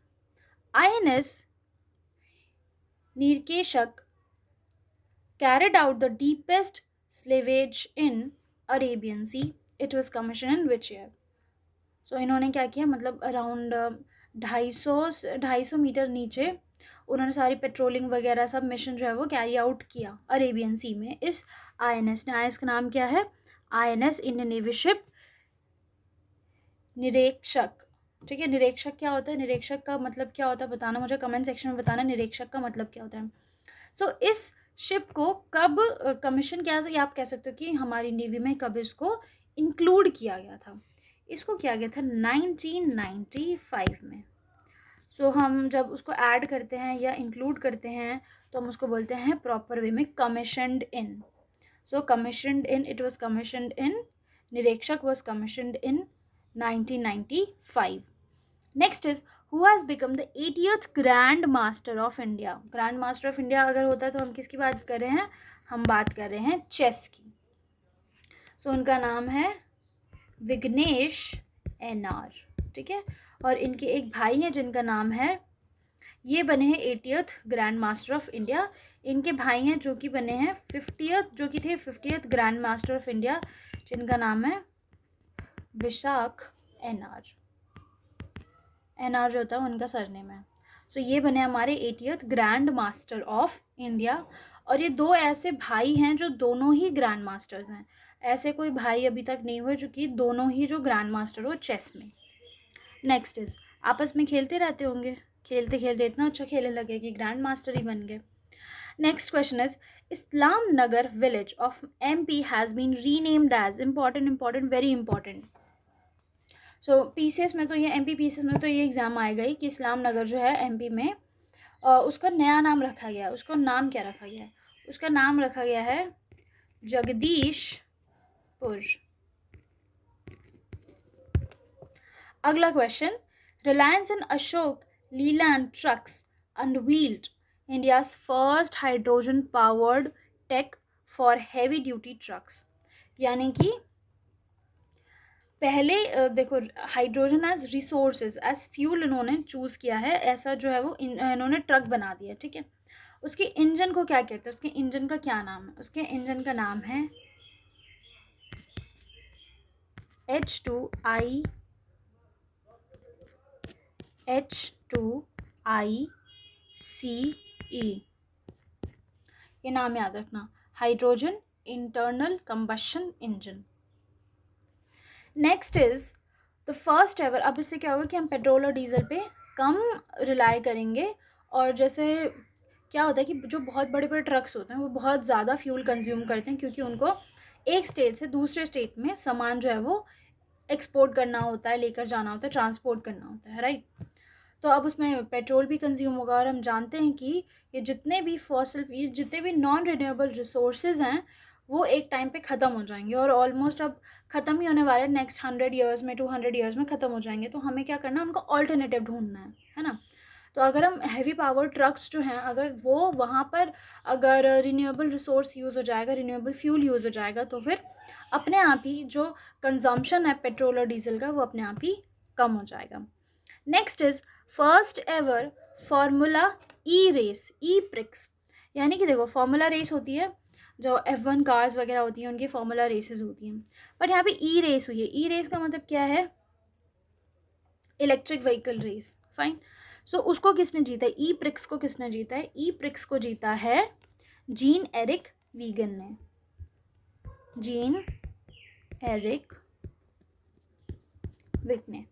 INS Nirikshak carried out the deepest slavage in Arabian Sea. It was commissioned in which year? So इन्होंने क्या किया, मतलब अराउंड 250 मीटर नीचे उन्होंने सारी पेट्रोलिंग वगैरह सब मिशन जो है वो कैरी आउट किया अरेबियन सी में इस INS ने। INS का नाम क्या है? INS इंडियन नेवी शिप निरीक्षक। ठीक है, निरीक्षक क्या होता है? निरीक्षक का मतलब क्या होता है बताना मुझे कमेंट सेक्शन में बताना, निरीक्षक का मतलब क्या होता है। सो इस शिप को कब कमीशन किया था, या आप कह सकते हो कि हमारी नेवी में कब इसको इंक्लूड किया गया था? इसको किया गया था 1995 में। सो हम जब उसको ऐड करते हैं या इंक्लूड करते हैं तो हम उसको बोलते हैं प्रॉपर वे में commissioned in. So commissioned in, it was commissioned in, Nirikshak was commissioned in 1995. Next is who has become the 80th grand master of India? Grand master of India अगर होता है तो हम किसकी बात कर रहे हैं? हम बात कर रहे हैं चेस की। सो उनका नाम है विघ्नेश NR। ठीक है, और इनके एक भाई हैं जिनका नाम है, ये बने हैं 80th grand master of India. इनके भाई हैं जो कि बने हैं 50th, जो कि थे 50th grand master of India, जिनका नाम है विशाख NR। NR जो होता है उनका सरनेम है। सो ये बने हमारे 80th grand master of India. और ये दो ऐसे भाई हैं जो दोनों ही ग्रैंड मास्टर्स हैं, ऐसे कोई भाई अभी तक नहीं हुए जो कि दोनों ही जो ग्रैंड मास्टर हो चेस में। नेक्स्ट इज आपस में खेलते रहते होंगे, खेलते खेलते इतना अच्छा खेलने लगे कि ग्रैंड मास्टर ही बन गए। Next question is Islamnagar village of MP has been renamed as, important very important. So PCS में तो ये MP PCS में तो ये एग्जाम आएगा ही कि इस्लाम नगर जो है MP में उसका नया नाम रखा गया है। उसका नाम क्या रखा गया है? उसका नाम रखा गया है जगदीशपुर। अगला question, Reliance and Ashok Leyland trucks unveiled India's first hydrogen powered tech for heavy duty trucks. यानी कि पहले देखो hydrogen as resources as fuel इन्होंने चूज़ किया है, ऐसा जो है वो इन्होंने ट्रक बना दिया। ठीक है, उसके इंजन को क्या कहते हैं? उसके इंजन का क्या नाम है? उसके इंजन का नाम है H2ICE। ये नाम याद रखना, hydrogen internal combustion engine. Next is the first ever, अब इससे क्या होगा कि हम पेट्रोल और डीजल पे कम रिलाई करेंगे। और जैसे क्या होता है कि जो बहुत बड़े बड़े ट्रक्स होते हैं वो बहुत ज़्यादा फ्यूल कंज्यूम करते हैं, क्योंकि उनको एक स्टेट से दूसरे स्टेट में सामान जो है वो एक्सपोर्ट करना होता है, लेकर जाना होता है, ट्रांसपोर्ट करना होता है, राइट। तो अब उसमें पेट्रोल भी कंज्यूम होगा। और हम जानते हैं कि ये जितने भी नॉन रिन्यूएबल रिसोर्सेज हैं वो एक टाइम पे ख़त्म हो जाएंगे, और ऑलमोस्ट अब ख़त्म ही होने वाले हैं, नेक्स्ट 100 ईयर्स में 200 ईयर्स में ख़त्म हो जाएंगे। तो हमें क्या करना है, उनका ऑल्टरनेटिव ढूंढना है ना। तो अगर हम हैवी पावर ट्रक्स जो हैं अगर वो वहाँ पर अगर रिन्यूएबल रिसोर्स यूज़ हो जाएगा, रिन्यूएबल फ्यूल यूज़ हो जाएगा, तो फिर अपने आप ही जो कंजम्पशन है पेट्रोल और डीजल का वो अपने आप ही कम हो जाएगा। Next is first ever formula race prix. यानी कि देखो फार्मूला रेस होती है, जो F1 कार्स वगैरह होती हैं उनकी फार्मूला रेसेस होती हैं, बट यहाँ पे रेस हुई है। रेस का मतलब क्या है? Electric vehicle race, fine. So उसको किसने जीता है? ई प्रिक्स को किसने जीता है? ई प्रिक्स को जीता है जीन एरिक वीगन ने, जीन एरिक विक ने,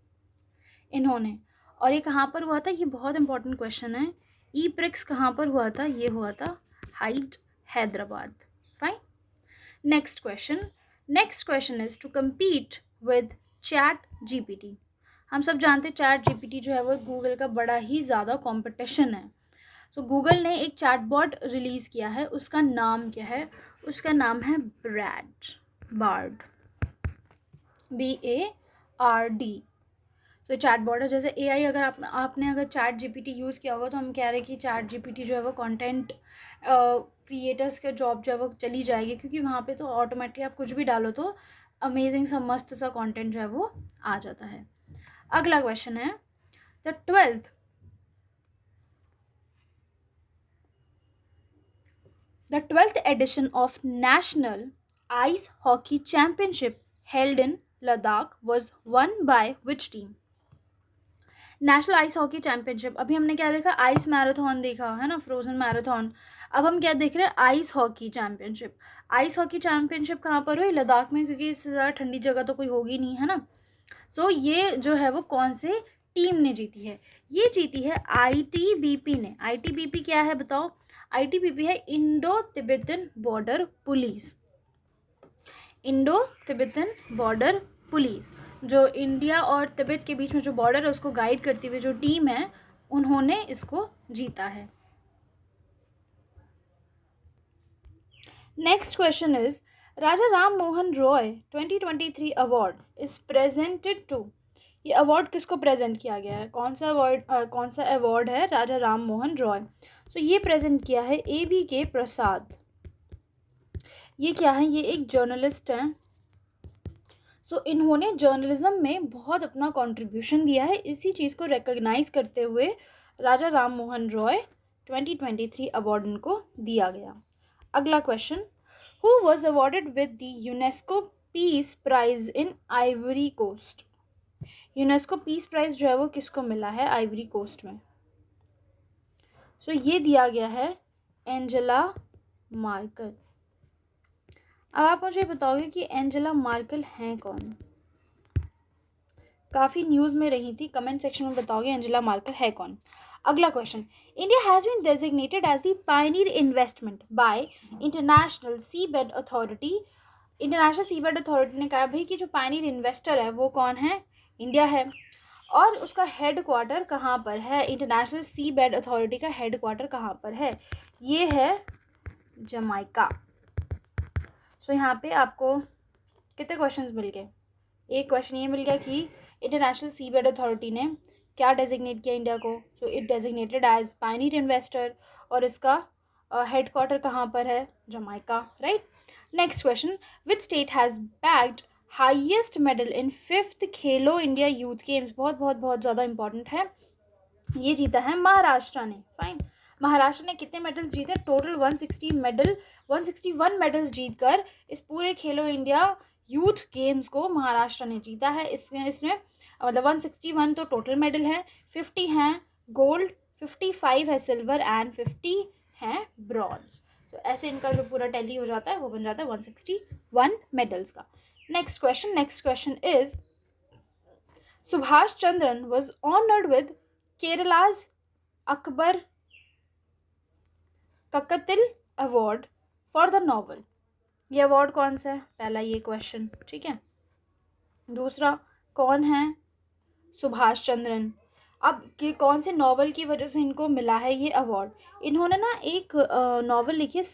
इन्होंने। और ये कहाँ पर हुआ था? ये बहुत इंपॉर्टेंट क्वेश्चन है। ई प्रिक्स कहाँ पर हुआ था? ये हुआ था हाइट, Hyderabad, fine. Next question is to compete with chat GPT. हम सब जानते हैं चैट जीपीटी जो है वो गूगल का बड़ा ही ज़्यादा कंपटीशन है। सो गूगल ने एक चैटबॉट रिलीज़ किया है, उसका नाम क्या है? उसका नाम है बार्ड, BARD। सो चैटबॉट है, जैसे AI। अगर आपने अगर चैट जीपीटी यूज़ किया होगा तो हम कह रहे हैं कि चैट जीपीटी जो है वो कंटेंट क्रिएटर्स के जॉब जो है वो चली जाएगी, क्योंकि वहाँ पे तो ऑटोमेटिकली आप कुछ भी डालो तो अमेजिंग सा मस्त सा कंटेंट जो है वो आ जाता है। अगला क्वेश्चन है the 12th edition of National Ice Hockey Championship held in Ladakh was won by which team? National ice hockey championship, अभी हमने क्या देखा? आइस मैराथन देखा है ना, फ्रोजन मैराथन। अब हम क्या देख रहे हैं? Ice hockey championship. Ice hockey championship कहाँ पर हुई? लद्दाख में, क्योंकि इससे ज़्यादा ठंडी जगह तो कोई होगी नहीं, है ना। सो ये जो है वो कौन से टीम ने जीती है? ये जीती है ITBP ने। ITBP क्या है बताओ? ITBP है Indo Tibetan border police, Indo Tibetan border police. जो इंडिया और तिब्बत के बीच में जो बॉर्डर है उसको गाइड करती हुई जो टीम है, उन्होंने इसको जीता है। Next question is Raja Ram Mohan Roy 2023 award is presented to. ये अवार्ड किसको प्रेजेंट किया गया है? कौन सा अवार्ड है राजा राम मोहन रॉय? सो ये प्रेजेंट किया है ABK प्रसाद। ये क्या है? ये एक जर्नलिस्ट हैं। सो इन्होंने जर्नलिज्म में बहुत अपना कंट्रीब्यूशन दिया है। इसी चीज़ को रिकॉग्नाइज करते हुए राजा राम मोहन रॉय 2023 अवार्ड इनको दिया गया। अगला question, who was awarded with the UNESCO peace prize in Ivory Coast? UNESCO peace prize जो है वो किसको मिला है आइवरी कोस्ट में? सो ये दिया गया है एंजेला मार्कल। अब आप मुझे बताओगे कि एंजेला मार्कल हैं कौन? काफ़ी न्यूज़ में रही थी, कमेंट सेक्शन में बताओगे एंजेला मार्कल है कौन। अगला question, India has been designated as the pioneer investment by international seabed authority. International seabed authority ने कहा भाई कि जो पायनियर इन्वेस्टर है वो कौन है? इंडिया है। और उसका हेड क्वार्टर कहाँ पर है? इंटरनेशनल सीबेड अथॉरिटी का हेड क्वार्टर कहाँ पर है? ये है जमाइका। सो यहाँ पे आपको कितने क्वेश्चंस मिल गए? एक क्वेश्चन ये मिल गया कि इंटरनेशनल सीबेड अथॉरिटी ने क्या डेजिग्नेट किया इंडिया को? So it designated as pioneer investor, और इसका हेड क्वार्टर कहाँ पर है? Jamaica, right. Next question, which state has bagged highest medal in 5th Khelo India youth games? बहुत बहुत बहुत ज़्यादा इंपॉर्टेंट है। ये जीता है महाराष्ट्र ने, फाइन। महाराष्ट्र ने कितने मेडल्स जीते? टोटल 161 मेडल्स जीतकर इस पूरे खेलो इंडिया यूथ गेम्स को महाराष्ट्र ने जीता है। इसमें मतलब 161 तो टोटल मेडल हैं, 50 हैं गोल्ड, 55 है सिल्वर एंड 50 हैं ब्रॉन्ज। तो ऐसे इनका जो पूरा टैली हो जाता है वो बन जाता है 161 मेडल्स का। Next question is Subhash Chandran was honoured with Kerala's Akbar Kakkattil award for the novel. ये अवार्ड कौन सा है? पहला ये क्वेश्चन, ठीक है। दूसरा, कौन है सुभाष चंद्रन? अब कि कौन से नॉवल की वजह से इनको मिला है ये अवार्ड? इन्होंने ना एक नॉवल लिखी है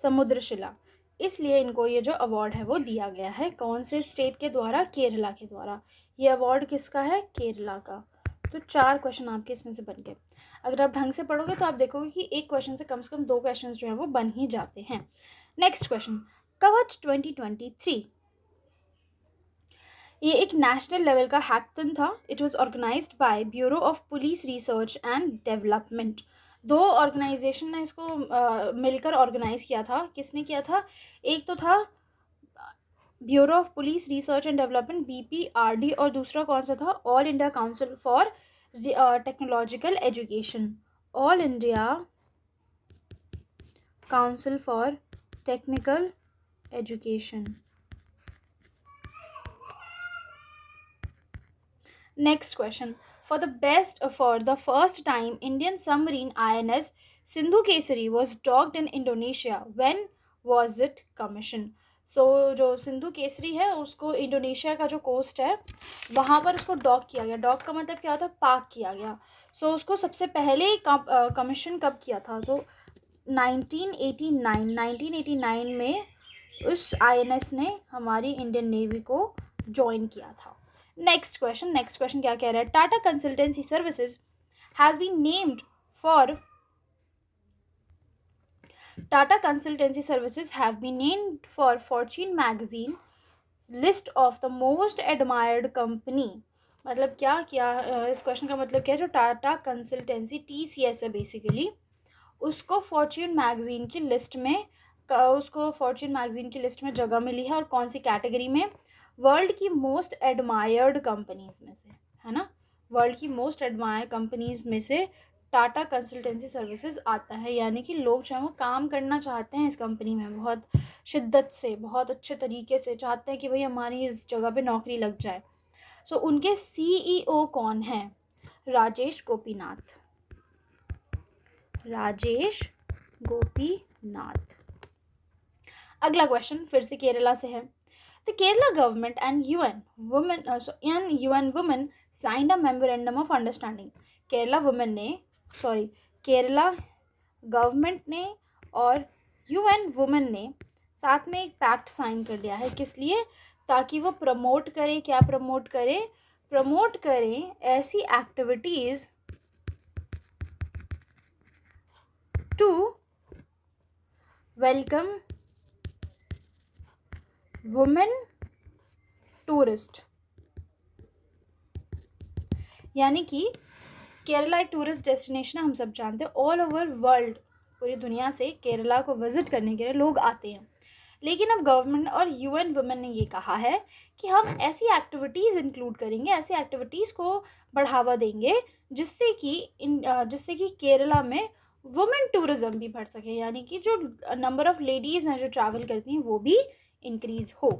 समुद्रशिला, इसलिए इनको ये जो अवार्ड है वो दिया गया है। कौन से स्टेट के द्वारा? केरला के द्वारा। ये अवार्ड किसका है? केरला का। तो 4 क्वेश्चन आपके इसमें से बन गए। अगर आप ढंग से पढ़ोगे तो आप देखोगे कि एक क्वेश्चन से कम 2 क्वेश्चन जो है वो बन ही जाते हैं। नेक्स्ट क्वेश्चन, कवच 2023 ये एक नेशनल लेवल का हैकथन था। It was organised by bureau of police research and development. 2 organisation ने इसको मिलकर ऑर्गेनाइज किया था। किसने किया था? एक तो था bureau of police research and development, BPRD, और दूसरा कौन सा था, all India council for technological education, all India council for technical education. Next question. For the first time, Indian submarine INS Sindhu Kesari was docked in Indonesia. When was it commissioned? So जो सिंधु केसरी है उसको इंडोनेशिया का जो कोस्ट है वहाँ पर उसको डॉक किया गया। डॉक का मतलब क्या होता है, पार्क किया गया। सो उसको सबसे पहले कमीशन कब किया था, तो 1989 में उस INS ने हमारी इंडियन नेवी को ज्वाइन किया था। नेक्स्ट क्वेश्चन क्या कह रहा है, Tata consultancy services has been named for Tata Consultancy Services have been named for Fortune magazine list of the most admired company। मतलब क्या क्या इस क्वेश्चन का मतलब क्या है, जो टाटा कंसल्टेंसी TCS है बेसिकली, उसको फॉर्च्यून मैगजीन की लिस्ट में जगह मिली है। और कौन सी कैटेगरी में, वर्ल्ड की मोस्ट एडमायर्ड कंपनीज में से, है ना, वर्ल्ड की मोस्ट एडमायर्ड कंपनीज में से टाटा कंसल्टेंसी सर्विसेज आता है। यानी कि लोग जो है वो काम करना चाहते हैं इस कंपनी में, बहुत शिद्दत से, बहुत अच्छे तरीके से चाहते हैं कि भाई हमारी इस जगह पे नौकरी लग जाए। सो उनके CEO कौन है, राजेश गोपीनाथ। अगला क्वेश्चन फिर से केरला से है। The Kerala government and UN women signed a memorandum of understanding. Kerala government ने और UN वुमेन ने साथ में एक पैक्ट साइन कर लिया है। किस लिए, ताकि वो प्रमोट करें ऐसी activities to welcome women tourist. यानी कि केरला एक टूरिस्ट डेस्टिनेशन है, हम सब जानते हैं। ऑल ओवर वर्ल्ड, पूरी दुनिया से केरला को विजिट करने के लिए लोग आते हैं। लेकिन अब गवर्नमेंट और UN वुमेन ने ये कहा है कि हम ऐसी एक्टिविटीज़ इंक्लूड करेंगे, ऐसी एक्टिविटीज़ को बढ़ावा देंगे जिससे कि केरला में वुमेन टूरिज्म भी बढ़ सके। यानी कि जो नंबर ऑफ लेडीज़ हैं जो ट्रैवल करती हैं वो भी इंक्रीज हो।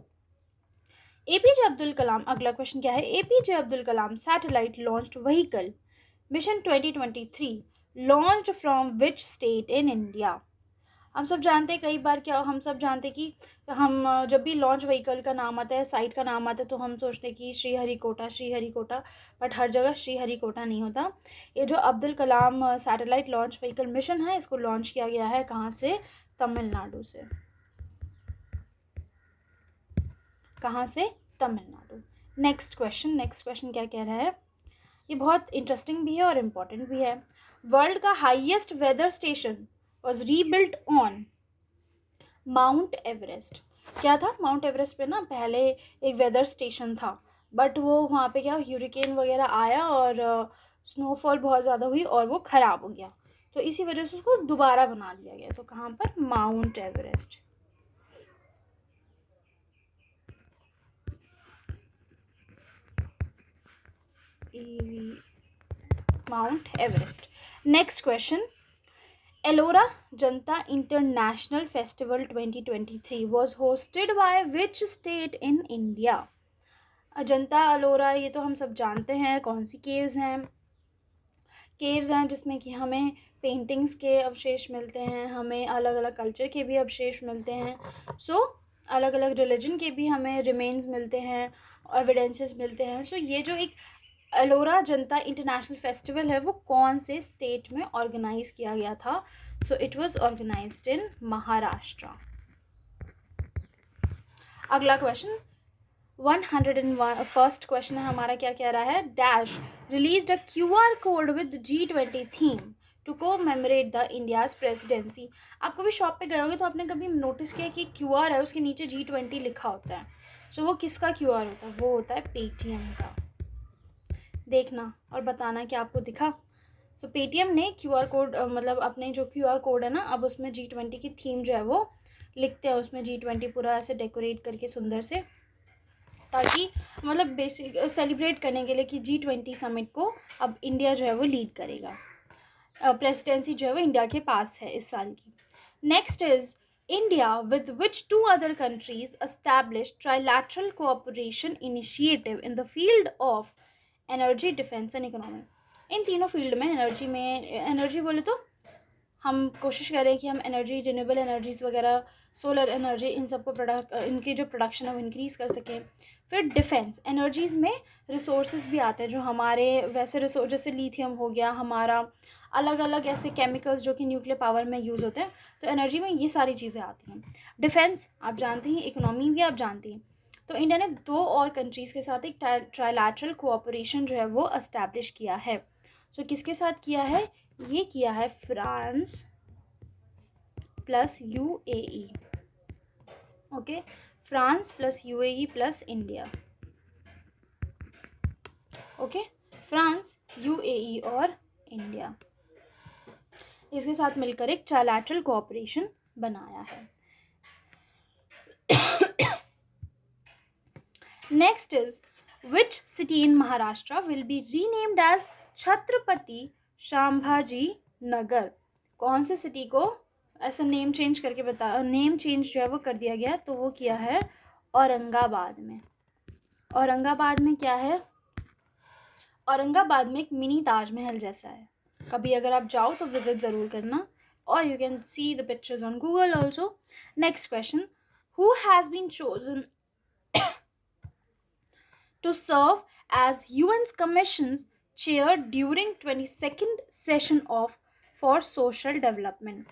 APJ अब्दुल कलाम, अगला क्वेश्चन क्या है, APJ Abdul Kalam satellite launched vehicle mission 2023 launched from which state in India. हम सब जानते हैं, कई बार क्या हम सब जानते हैं कि हम जब भी लॉन्च व्हीकल का नाम आता है, साइट का नाम आता है, तो हम सोचते हैं कि श्रीहरिकोटा, बट हर जगह श्रीहरिकोटा नहीं होता। ये जो Abdul Kalam satellite launch vehicle mission है, इसको लॉन्च किया गया है कहाँ से, तमिलनाडु से। कहाँ से, तमिलनाडु। नेक्स्ट क्वेश्चन क्या कह रहा है, ये बहुत इंटरेस्टिंग भी है और इम्पोर्टेंट भी है। वर्ल्ड का highest weather station was rebuilt on Mount Everest. क्या था, माउंट एवरेस्ट पे ना पहले एक वेदर स्टेशन था, बट वो वहाँ पे क्या ह्यूरिकेन वगैरह आया और स्नोफॉल बहुत ज़्यादा हुई और वो ख़राब हो गया, तो इसी वजह से उसको दोबारा बना दिया गया। तो कहाँ पर, Mount Everest. Mount Everest. Next question, Ellora Ajanta international festival 2023 was hosted by which state in India। Ajanta Ellora, ये तो हम सब जानते हैं कौन सी केव्स हैं जिसमें कि हमें पेंटिंग्स के अवशेष मिलते हैं, हमें अलग अलग कल्चर के भी अवशेष मिलते हैं। अलग अलग रिलीजन के भी हमें रिमेन्स मिलते हैं, एविडेंसेस मिलते हैं। ये जो एक एलोरा जनता इंटरनेशनल फेस्टिवल है वो कौन से स्टेट में ऑर्गेनाइज किया गया था, इट वाज ऑर्गेनाइज्ड इन महाराष्ट्र। अगला क्वेश्चन 101 क्वेश्चन है हमारा, क्या कह रहा है, dash released a QR code with G20 theme to commemorate the India's presidency. आप कभी शॉप पे गए होंगे तो आपने कभी नोटिस किया कि QR है उसके नीचे G20 लिखा होता है। वो किसका QR होता है, वो होता है पेटीएम का। देखना और बताना कि आपको दिखा। पेटीएम ने QR कोड मतलब अपने जो QR कोड है ना, अब उसमें G20 की थीम जो है वो लिखते हैं उसमें G20 पूरा ऐसे डेकोरेट करके सुंदर से, ताकि मतलब बेसिक सेलिब्रेट करने के लिए कि G20 समिट को अब इंडिया जो है वो लीड करेगा। प्रेसिडेंसी जो है वो इंडिया के पास है इस साल की। Next is India with which two other countries established trilateral cooperation initiative in the field of energy, defense and economy। इन तीनों फील्ड में, एनर्जी बोले तो हम कोशिश करें कि हम एनर्जी, रिन्यूएबल एनर्जीज़ वगैरह, सोलर एनर्जी, इन सबको इनकी जो प्रोडक्शन है वो इंक्रीज़ कर सकें। फिर डिफेंस एनर्जीज़ में रिसोर्सेज भी आते हैं जो हमारे वैसे रिसोर्स, जैसे लिथियम हो गया हमारा, अलग अलग ऐसे केमिकल्स जो कि न्यूक्लियर पावर में यूज़ होते हैं, तो एनर्जी में ये सारी चीज़ें आती हैं। डिफेंस आप जानते हैं, इकोनॉमी भी आप जानती हैं। तो इंडिया ने 2 और कंट्रीज़ के साथ एक ट्राइलैटरल कोऑपरेशन जो है वो एस्टैब्लिश किया है। सो किसके साथ किया है? ये किया है France plus UAE. Okay, France plus UAE plus India. Okay, France, UAE और इंडिया, इसके साथ मिलकर एक ट्राइलैटरल कोऑपरेशन बनाया है। Next is which city in Maharashtra will be renamed as Chhatrapati Sambhaji Nagar. कौन से सिटी को ऐसा नेम चेंज करके नेम चेंज जो है वो कर दिया गया, तो वो किया है औरंगाबाद में। औरंगाबाद में क्या है? औरंगाबाद में एक मिनी ताजमहल जैसा है, कभी अगर आप जाओ तो विजिट ज़रूर करना, और you can see the pictures on Google also. Next question, who has been chosen to serve as UN's Commission's chair during 22nd session of for social development।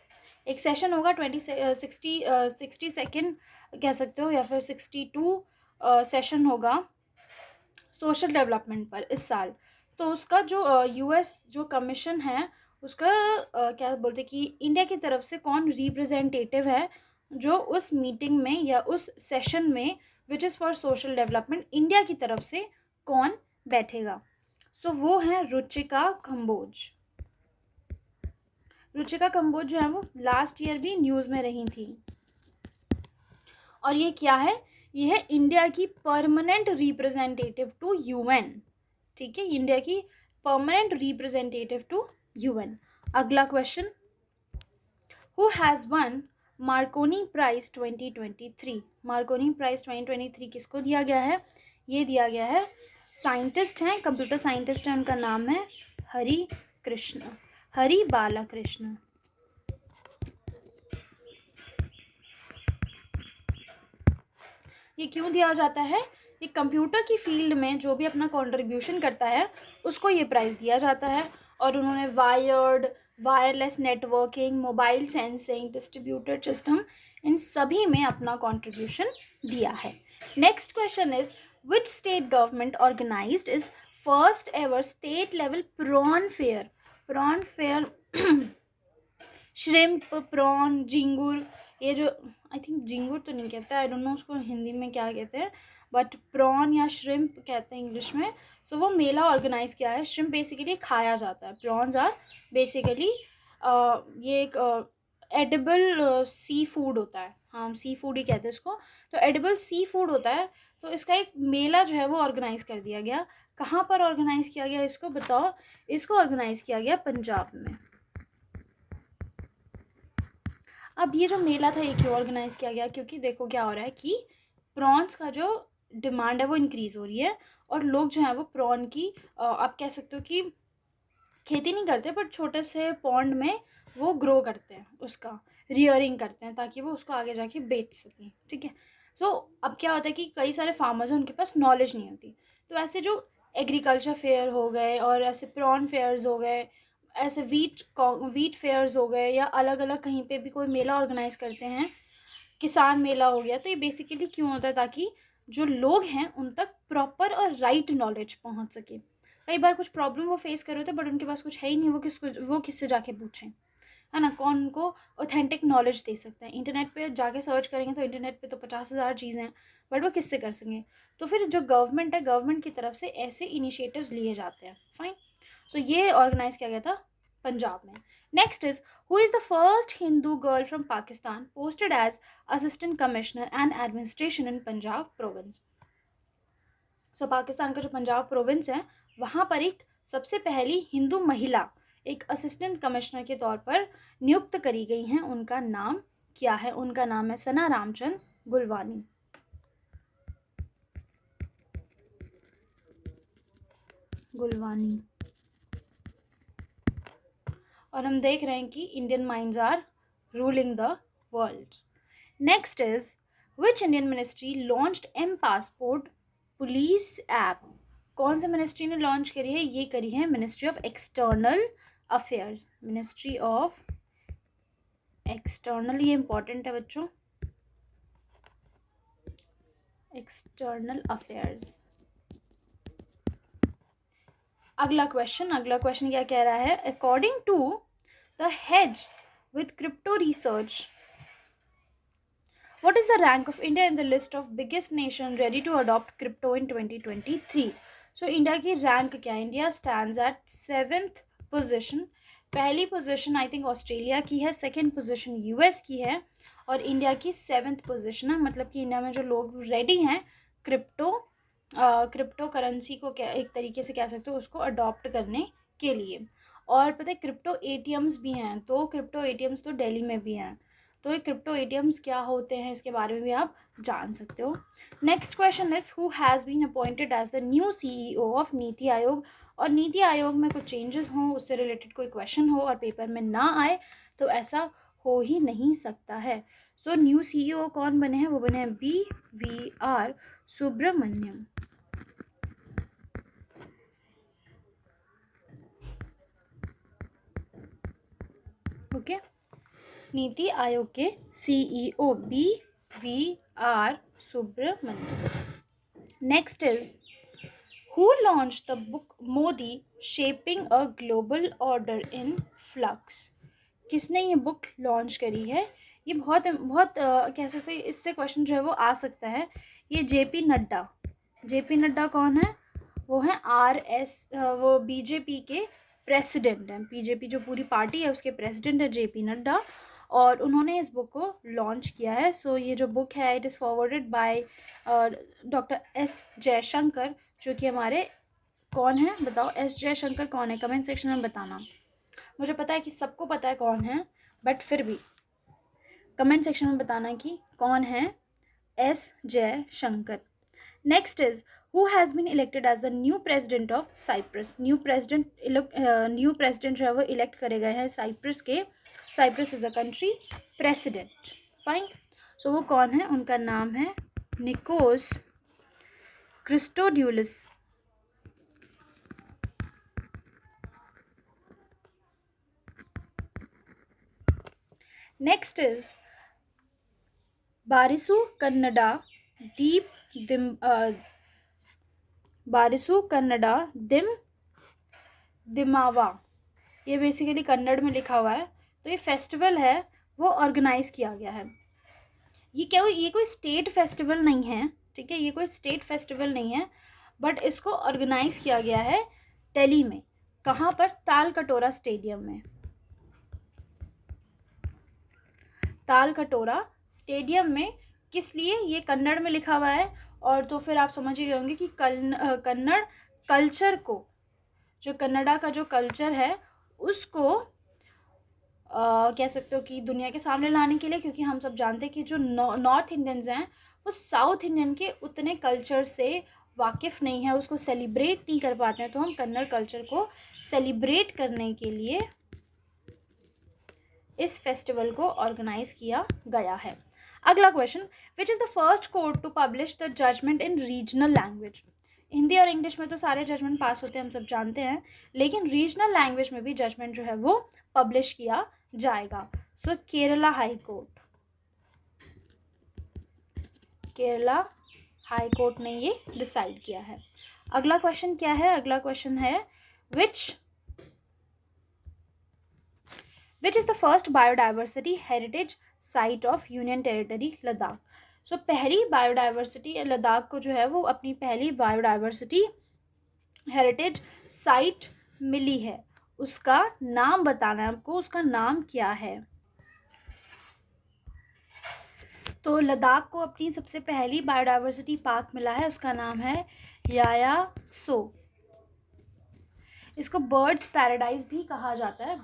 एक सेशन होगा 62nd कह सकते हो, या फिर 62 सेशन होगा सोशल डेवलपमेंट पर इस साल। तो उसका जो यूएस जो कमीशन है उसका क्या बोलते कि इंडिया की तरफ से कौन रिप्रेजेंटेटिव है जो उस मीटिंग में या उस सेशन में which is for social development, India की तरफ से कौन बैठेगा? सो वो है रुचिका कंबोज। रुचिका कंबोज जो है वो लास्ट ईयर भी न्यूज़ में रही थी। और ये क्या है? ये है इंडिया की परमानेंट रिप्रेजेंटेटिव टू यूएन। ठीक है, इंडिया की परमानेंट रिप्रेजेंटेटिव टू यूएन। अगला question, who has won Marconi prize 2023। Marconi prize 2023 किसको दिया गया है? ये दिया गया है, साइंटिस्ट हैं, कंप्यूटर साइंटिस्ट हैं, उनका नाम है हरि बालाकृष्ण। ये क्यों दिया जाता है? ये कंप्यूटर की फील्ड में जो भी अपना कंट्रीब्यूशन करता है उसको ये प्राइज़ दिया जाता है, और उन्होंने wireless networking, mobile sensing, distributed system, इन सभी में अपना कंट्रीब्यूशन दिया है। Next question is which state government organised is first ever state level prawn fair. Prawn fair shrimp, prawn, झींगुर, ये जो आई थिंक झींगुर तो नहीं कहते, आई डोंट नो उसको हिंदी में क्या कहते हैं, बट प्रॉन या श्रिम्प कहते हैं इंग्लिश में। सो वो मेला ऑर्गेनाइज किया है। श्रिम्प बेसिकली खाया जाता है, प्रॉन्स आर बेसिकली ये एक एडिबल सी फूड होता है, हाँ सी फूड ही कहते हैं इसको, तो एडिबल सी फूड होता है। तो इसका एक मेला जो है वो ऑर्गेनाइज कर दिया गया। कहाँ पर ऑर्गेनाइज किया गया इसको बताओ? इसको ऑर्गेनाइज किया गया पंजाब में। अब ये जो मेला था ये क्यों ऑर्गेनाइज किया गया? क्योंकि देखो क्या हो रहा है कि प्रॉन्स का जो डिमांड है वो इंक्रीज़ हो रही है, और लोग जो हैं वो प्रॉन की आप कह सकते हो कि खेती नहीं करते, बट छोटे से पॉन्ड में वो ग्रो करते हैं, उसका रियरिंग करते हैं ताकि वो उसको आगे जाके बेच सकें। ठीक है, तो अब क्या होता है कि कई सारे फार्मर्स हैं, उनके पास नॉलेज नहीं होती, तो ऐसे जो एग्रीकल्चर फेयर हो गए और ऐसे प्रॉन फेयर्स हो गए, ऐसे वीट फेयर्स हो गए, या अलग अलग कहीं पे भी कोई मेला ऑर्गेनाइज करते हैं, किसान मेला हो गया, तो ये बेसिकली क्यों होता है? ताकि जो लोग हैं उन तक प्रॉपर और राइट नॉलेज पहुंच सके। कई बार कुछ प्रॉब्लम वो फेस कर रहे होते हैं बट उनके पास कुछ है ही नहीं, वो किससे जाके पूछें, है ना? कौन उनको ऑथेंटिक नॉलेज दे सकता है? इंटरनेट पे जाके सर्च करेंगे तो इंटरनेट पे तो 50,000 चीज़ें हैं, बट वो किससे कर सकेंगे? तो फिर जो गवर्नमेंट है, गवर्नमेंट की तरफ से ऐसे इनिशिएटिव्स लिए जाते हैं। फाइन, सो ये ऑर्गेनाइज किया गया था पंजाब में। Next is, who is the first Hindu girl from Pakistan posted as Assistant Commissioner and Administration in Punjab Province? सो पाकिस्तान का जो पंजाब प्रोविंस है वहाँ पर एक सबसे पहली हिंदू महिला एक असिस्टेंट कमिश्नर के तौर पर नियुक्त करी गई हैं. उनका नाम क्या है? उनका नाम है सना रामचंद गुलवानी. और हम देख रहे हैं कि Indian minds are ruling the world. Next is, which Indian ministry launched M passport police app? कौन सी मिनिस्ट्री ने लॉन्च करी है? ये करी है ministry of external affairs. Ministry of external, ये इंपॉर्टेंट है बच्चों, एक्सटर्नल अफेयर्स. अगला क्वेश्चन क्या कह रहा है? According to the hedge with crypto research, what is the rank of India in the list of biggest nation ready to adopt crypto in 2023? So India की रैंक क्या है? India stands eight 7th position. पहली पोजीशन आई थिंक ऑस्ट्रेलिया की है, सेकंड पोजीशन यूएस की है और इंडिया की 7th पोजीशन है. मतलब कि इंडिया में जो लोग रेडी हैं क्रिप्टो करेंसी को क्या एक तरीके से कह सकते हो उसको अडॉप्ट करने के लिए. और पता है क्रिप्टो एटीएम्स भी हैं, तो क्रिप्टो एटीएम्स तो दिल्ली में भी हैं. तो ये क्रिप्टो एटीएम्स क्या होते हैं इसके बारे में भी आप जान सकते हो. Next question is, who has been appointed as the new CEO of NITI Aayog? और नीति आयोग में कुछ चेंजेस हों, उससे रिलेटेड कोई क्वेश्चन हो और पेपर में ना आए तो ऐसा हो ही नहीं सकता है. सो न्यू सीईओ कौन बने हैं? वो बने हैं BVR सुब्रमण्यम. ओके, नीति आयोग के CEO BVR Subrahmanyam. Next is, who launch the book Modi shaping a global order in flux? किसने ये बुक लॉन्च करी है? ये बहुत कह सकते हैं, इससे क्वेश्चन जो है वो आ सकता है. ये JP नड्डा. JP नड्डा कौन है? वो है वो BJP के प्रेसिडेंट हैं. BJP जो पूरी पार्टी है उसके प्रेसिडेंट है JP नड्डा और उन्होंने इस बुक को लॉन्च किया है. सो ये जो बुक है it is forwarded by doctor S Jaishankar, जो कि हमारे कौन है बताओ? S जयशंकर कौन है? कमेंट सेक्शन में बताना. मुझे पता है कि सबको पता है कौन है, बट फिर भी कमेंट सेक्शन में बताना कि कौन है S Jaishankar. Next is, who has been elected as the new president of Cyprus? New president जो है वो इलेक्ट करे गए हैं साइप्रस के. Cyprus is a country president. Fine. So वो कौन है? उनका नाम है Nikos Christodoulides. Next is, Barisu Kannada Dimdimava. ये बेसिकली कन्नड़ में लिखा हुआ है. तो ये फेस्टिवल है वो ऑर्गेनाइज किया गया है. ये कोई स्टेट फेस्टिवल नहीं है, ठीक है, ये कोई स्टेट फेस्टिवल नहीं है, बट इसको ऑर्गेनाइज किया गया है दिल्ली में. कहाँ पर? तालकटोरा स्टेडियम में. तालकटोरा स्टेडियम में. किस लिए? ये कन्नड़ में लिखा हुआ है और तो फिर आप समझ ही गए होंगे कि कन्नड़ कल्चर को, जो कन्नडा का जो कल्चर है उसको कह सकते हो कि दुनिया के सामने लाने के लिए, क्योंकि हम सब जानते हैं कि जो नॉर्थ इंडियंस हैं वो साउथ इंडियन के उतने कल्चर से वाकिफ़ नहीं है, उसको सेलिब्रेट नहीं कर पाते हैं. तो हम कन्नड़ कल्चर को सेलिब्रेट करने के लिए इस फेस्टिवल को ऑर्गेनाइज किया गया है. अगला question, which is the first court to publish the judgement in regional language? Hindi और इंग्लिश में तो सारे जजमेंट पास होते हैं, हम सब जानते हैं, लेकिन रीजनल लैंग्वेज में भी जजमेंट जो है वो पब्लिश किया जाएगा. So Kerala high court. Kerala high court ने ये डिसाइड किया है. अगला क्वेश्चन क्या है? अगला क्वेश्चन है, which is the first biodiversity heritage site of Union Territory Ladakh? सो पहली बायोडाइवर्सिटी लद्दाख को जो है वो अपनी पहली बायोडाइवर्सिटी हेरिटेज साइट मिली है. उसका नाम बताना है आपको, उसका नाम क्या है। तो लद्दाख को अपनी सबसे पहली बायोडाइवर्सिटी पार्क मिला है, उसका नाम है याया सो। इसको बर्ड्स पैराडाइज भी कहा जाता है।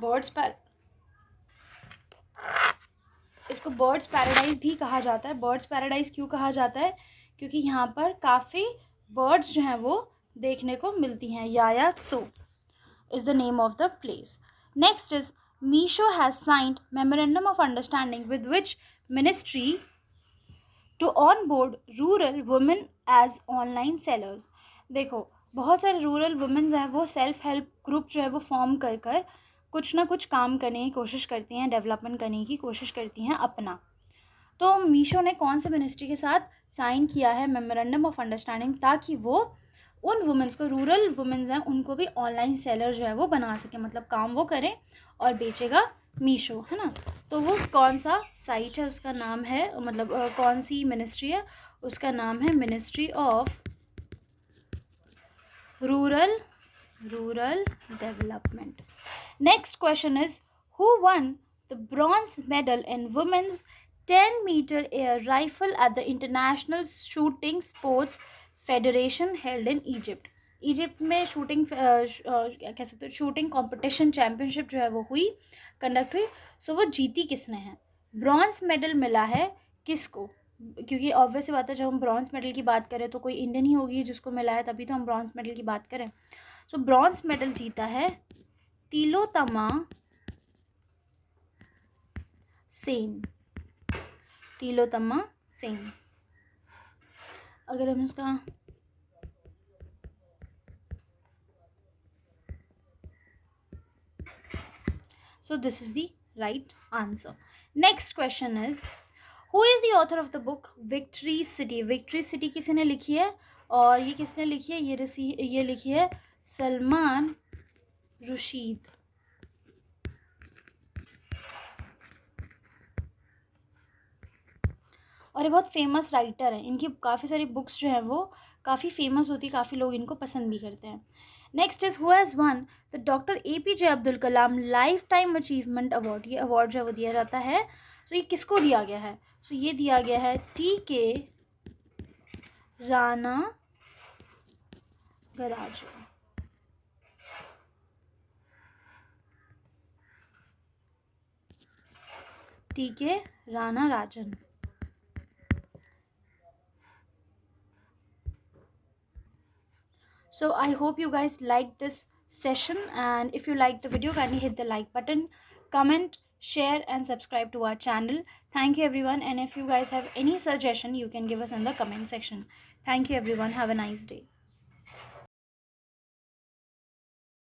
इसको बर्ड्स पैराडाइज भी कहा जाता है। बर्ड्स पैराडाइज क्यों कहा जाता है? क्योंकि यहाँ पर काफ़ी बर्ड्स जो हैं वो देखने को मिलती हैं। याया सो is the name of the place. Next is Misho has signed memorandum of understanding with which ministry to onboard rural women as online sellers. देखो, बहुत सारे रूरल वुमेन जो है वो सेल्फ हेल्प ग्रुप जो है वो फॉर्म कर कर कुछ ना कुछ काम करने की कोशिश करती हैं, डेवलपमेंट करने की कोशिश करती हैं अपना। तो मीशो ने कौन से मिनिस्ट्री के साथ साइन किया है मेमोरेंडम ऑफ अंडरस्टैंडिंग, ताकि वो उन वुमेंस को, रूरल वुमेंस हैं उनको भी ऑनलाइन सेलर जो है वो बना सके, मतलब काम वो करें और बेचेगा मीशो, है ना। तो वो कौन सा साइट है, उसका नाम है, मतलब कौन सी मिनिस्ट्री है, उसका नाम है ministry of rural development. Next question is who won the bronze medal in women's 10-meter air rifle at the international shooting sports federation held in Egypt. Egypt में शूटिंग क्या कह सकते हो, शूटिंग कंपटीशन चैम्पियनशिप जो है वो हुई, कंडक्ट हुई। सो वो जीती किसने है? ब्रॉन्ज मेडल मिला है किसको? क्योंकि ऑब्वियस सी बात है, जब हम ब्रॉन्ज मेडल की बात करें तो कोई इंडियन ही होगी जिसको मिला है, तभी तो हम ब्रॉन्ज मेडल की बात करें। सो ब्रॉन्ज मेडल जीता है तिलोत्तमा सेन। तिलोत्तमा सेन। अगर हम इसका so this is the right answer. Next question is who is the author of the book Victory City? Victory City किसने लिखी है? और ये किसने लिखी है? ये लिखी है सलमान रुशीद। और ये बहुत फेमस राइटर हैं, इनकी काफ़ी सारी बुक्स जो हैं वो काफ़ी फेमस होती है, काफ़ी लोग इनको पसंद भी करते हैं। Next is who has one the doctor APJ Abdul Kalam life time achievement award. ये अवार्ड जो है वो दिया जाता है, तो ये किसको दिया गया है? तो ये दिया गया है TK Rana गराजन। TK Rana Rajan. So I hope you guys liked this session, and if you liked the video, kindly hit the like button, comment, share and subscribe to our channel. Thank you everyone, and if you guys have any suggestion, you can give us in the comment section. Thank you everyone. Have a nice day.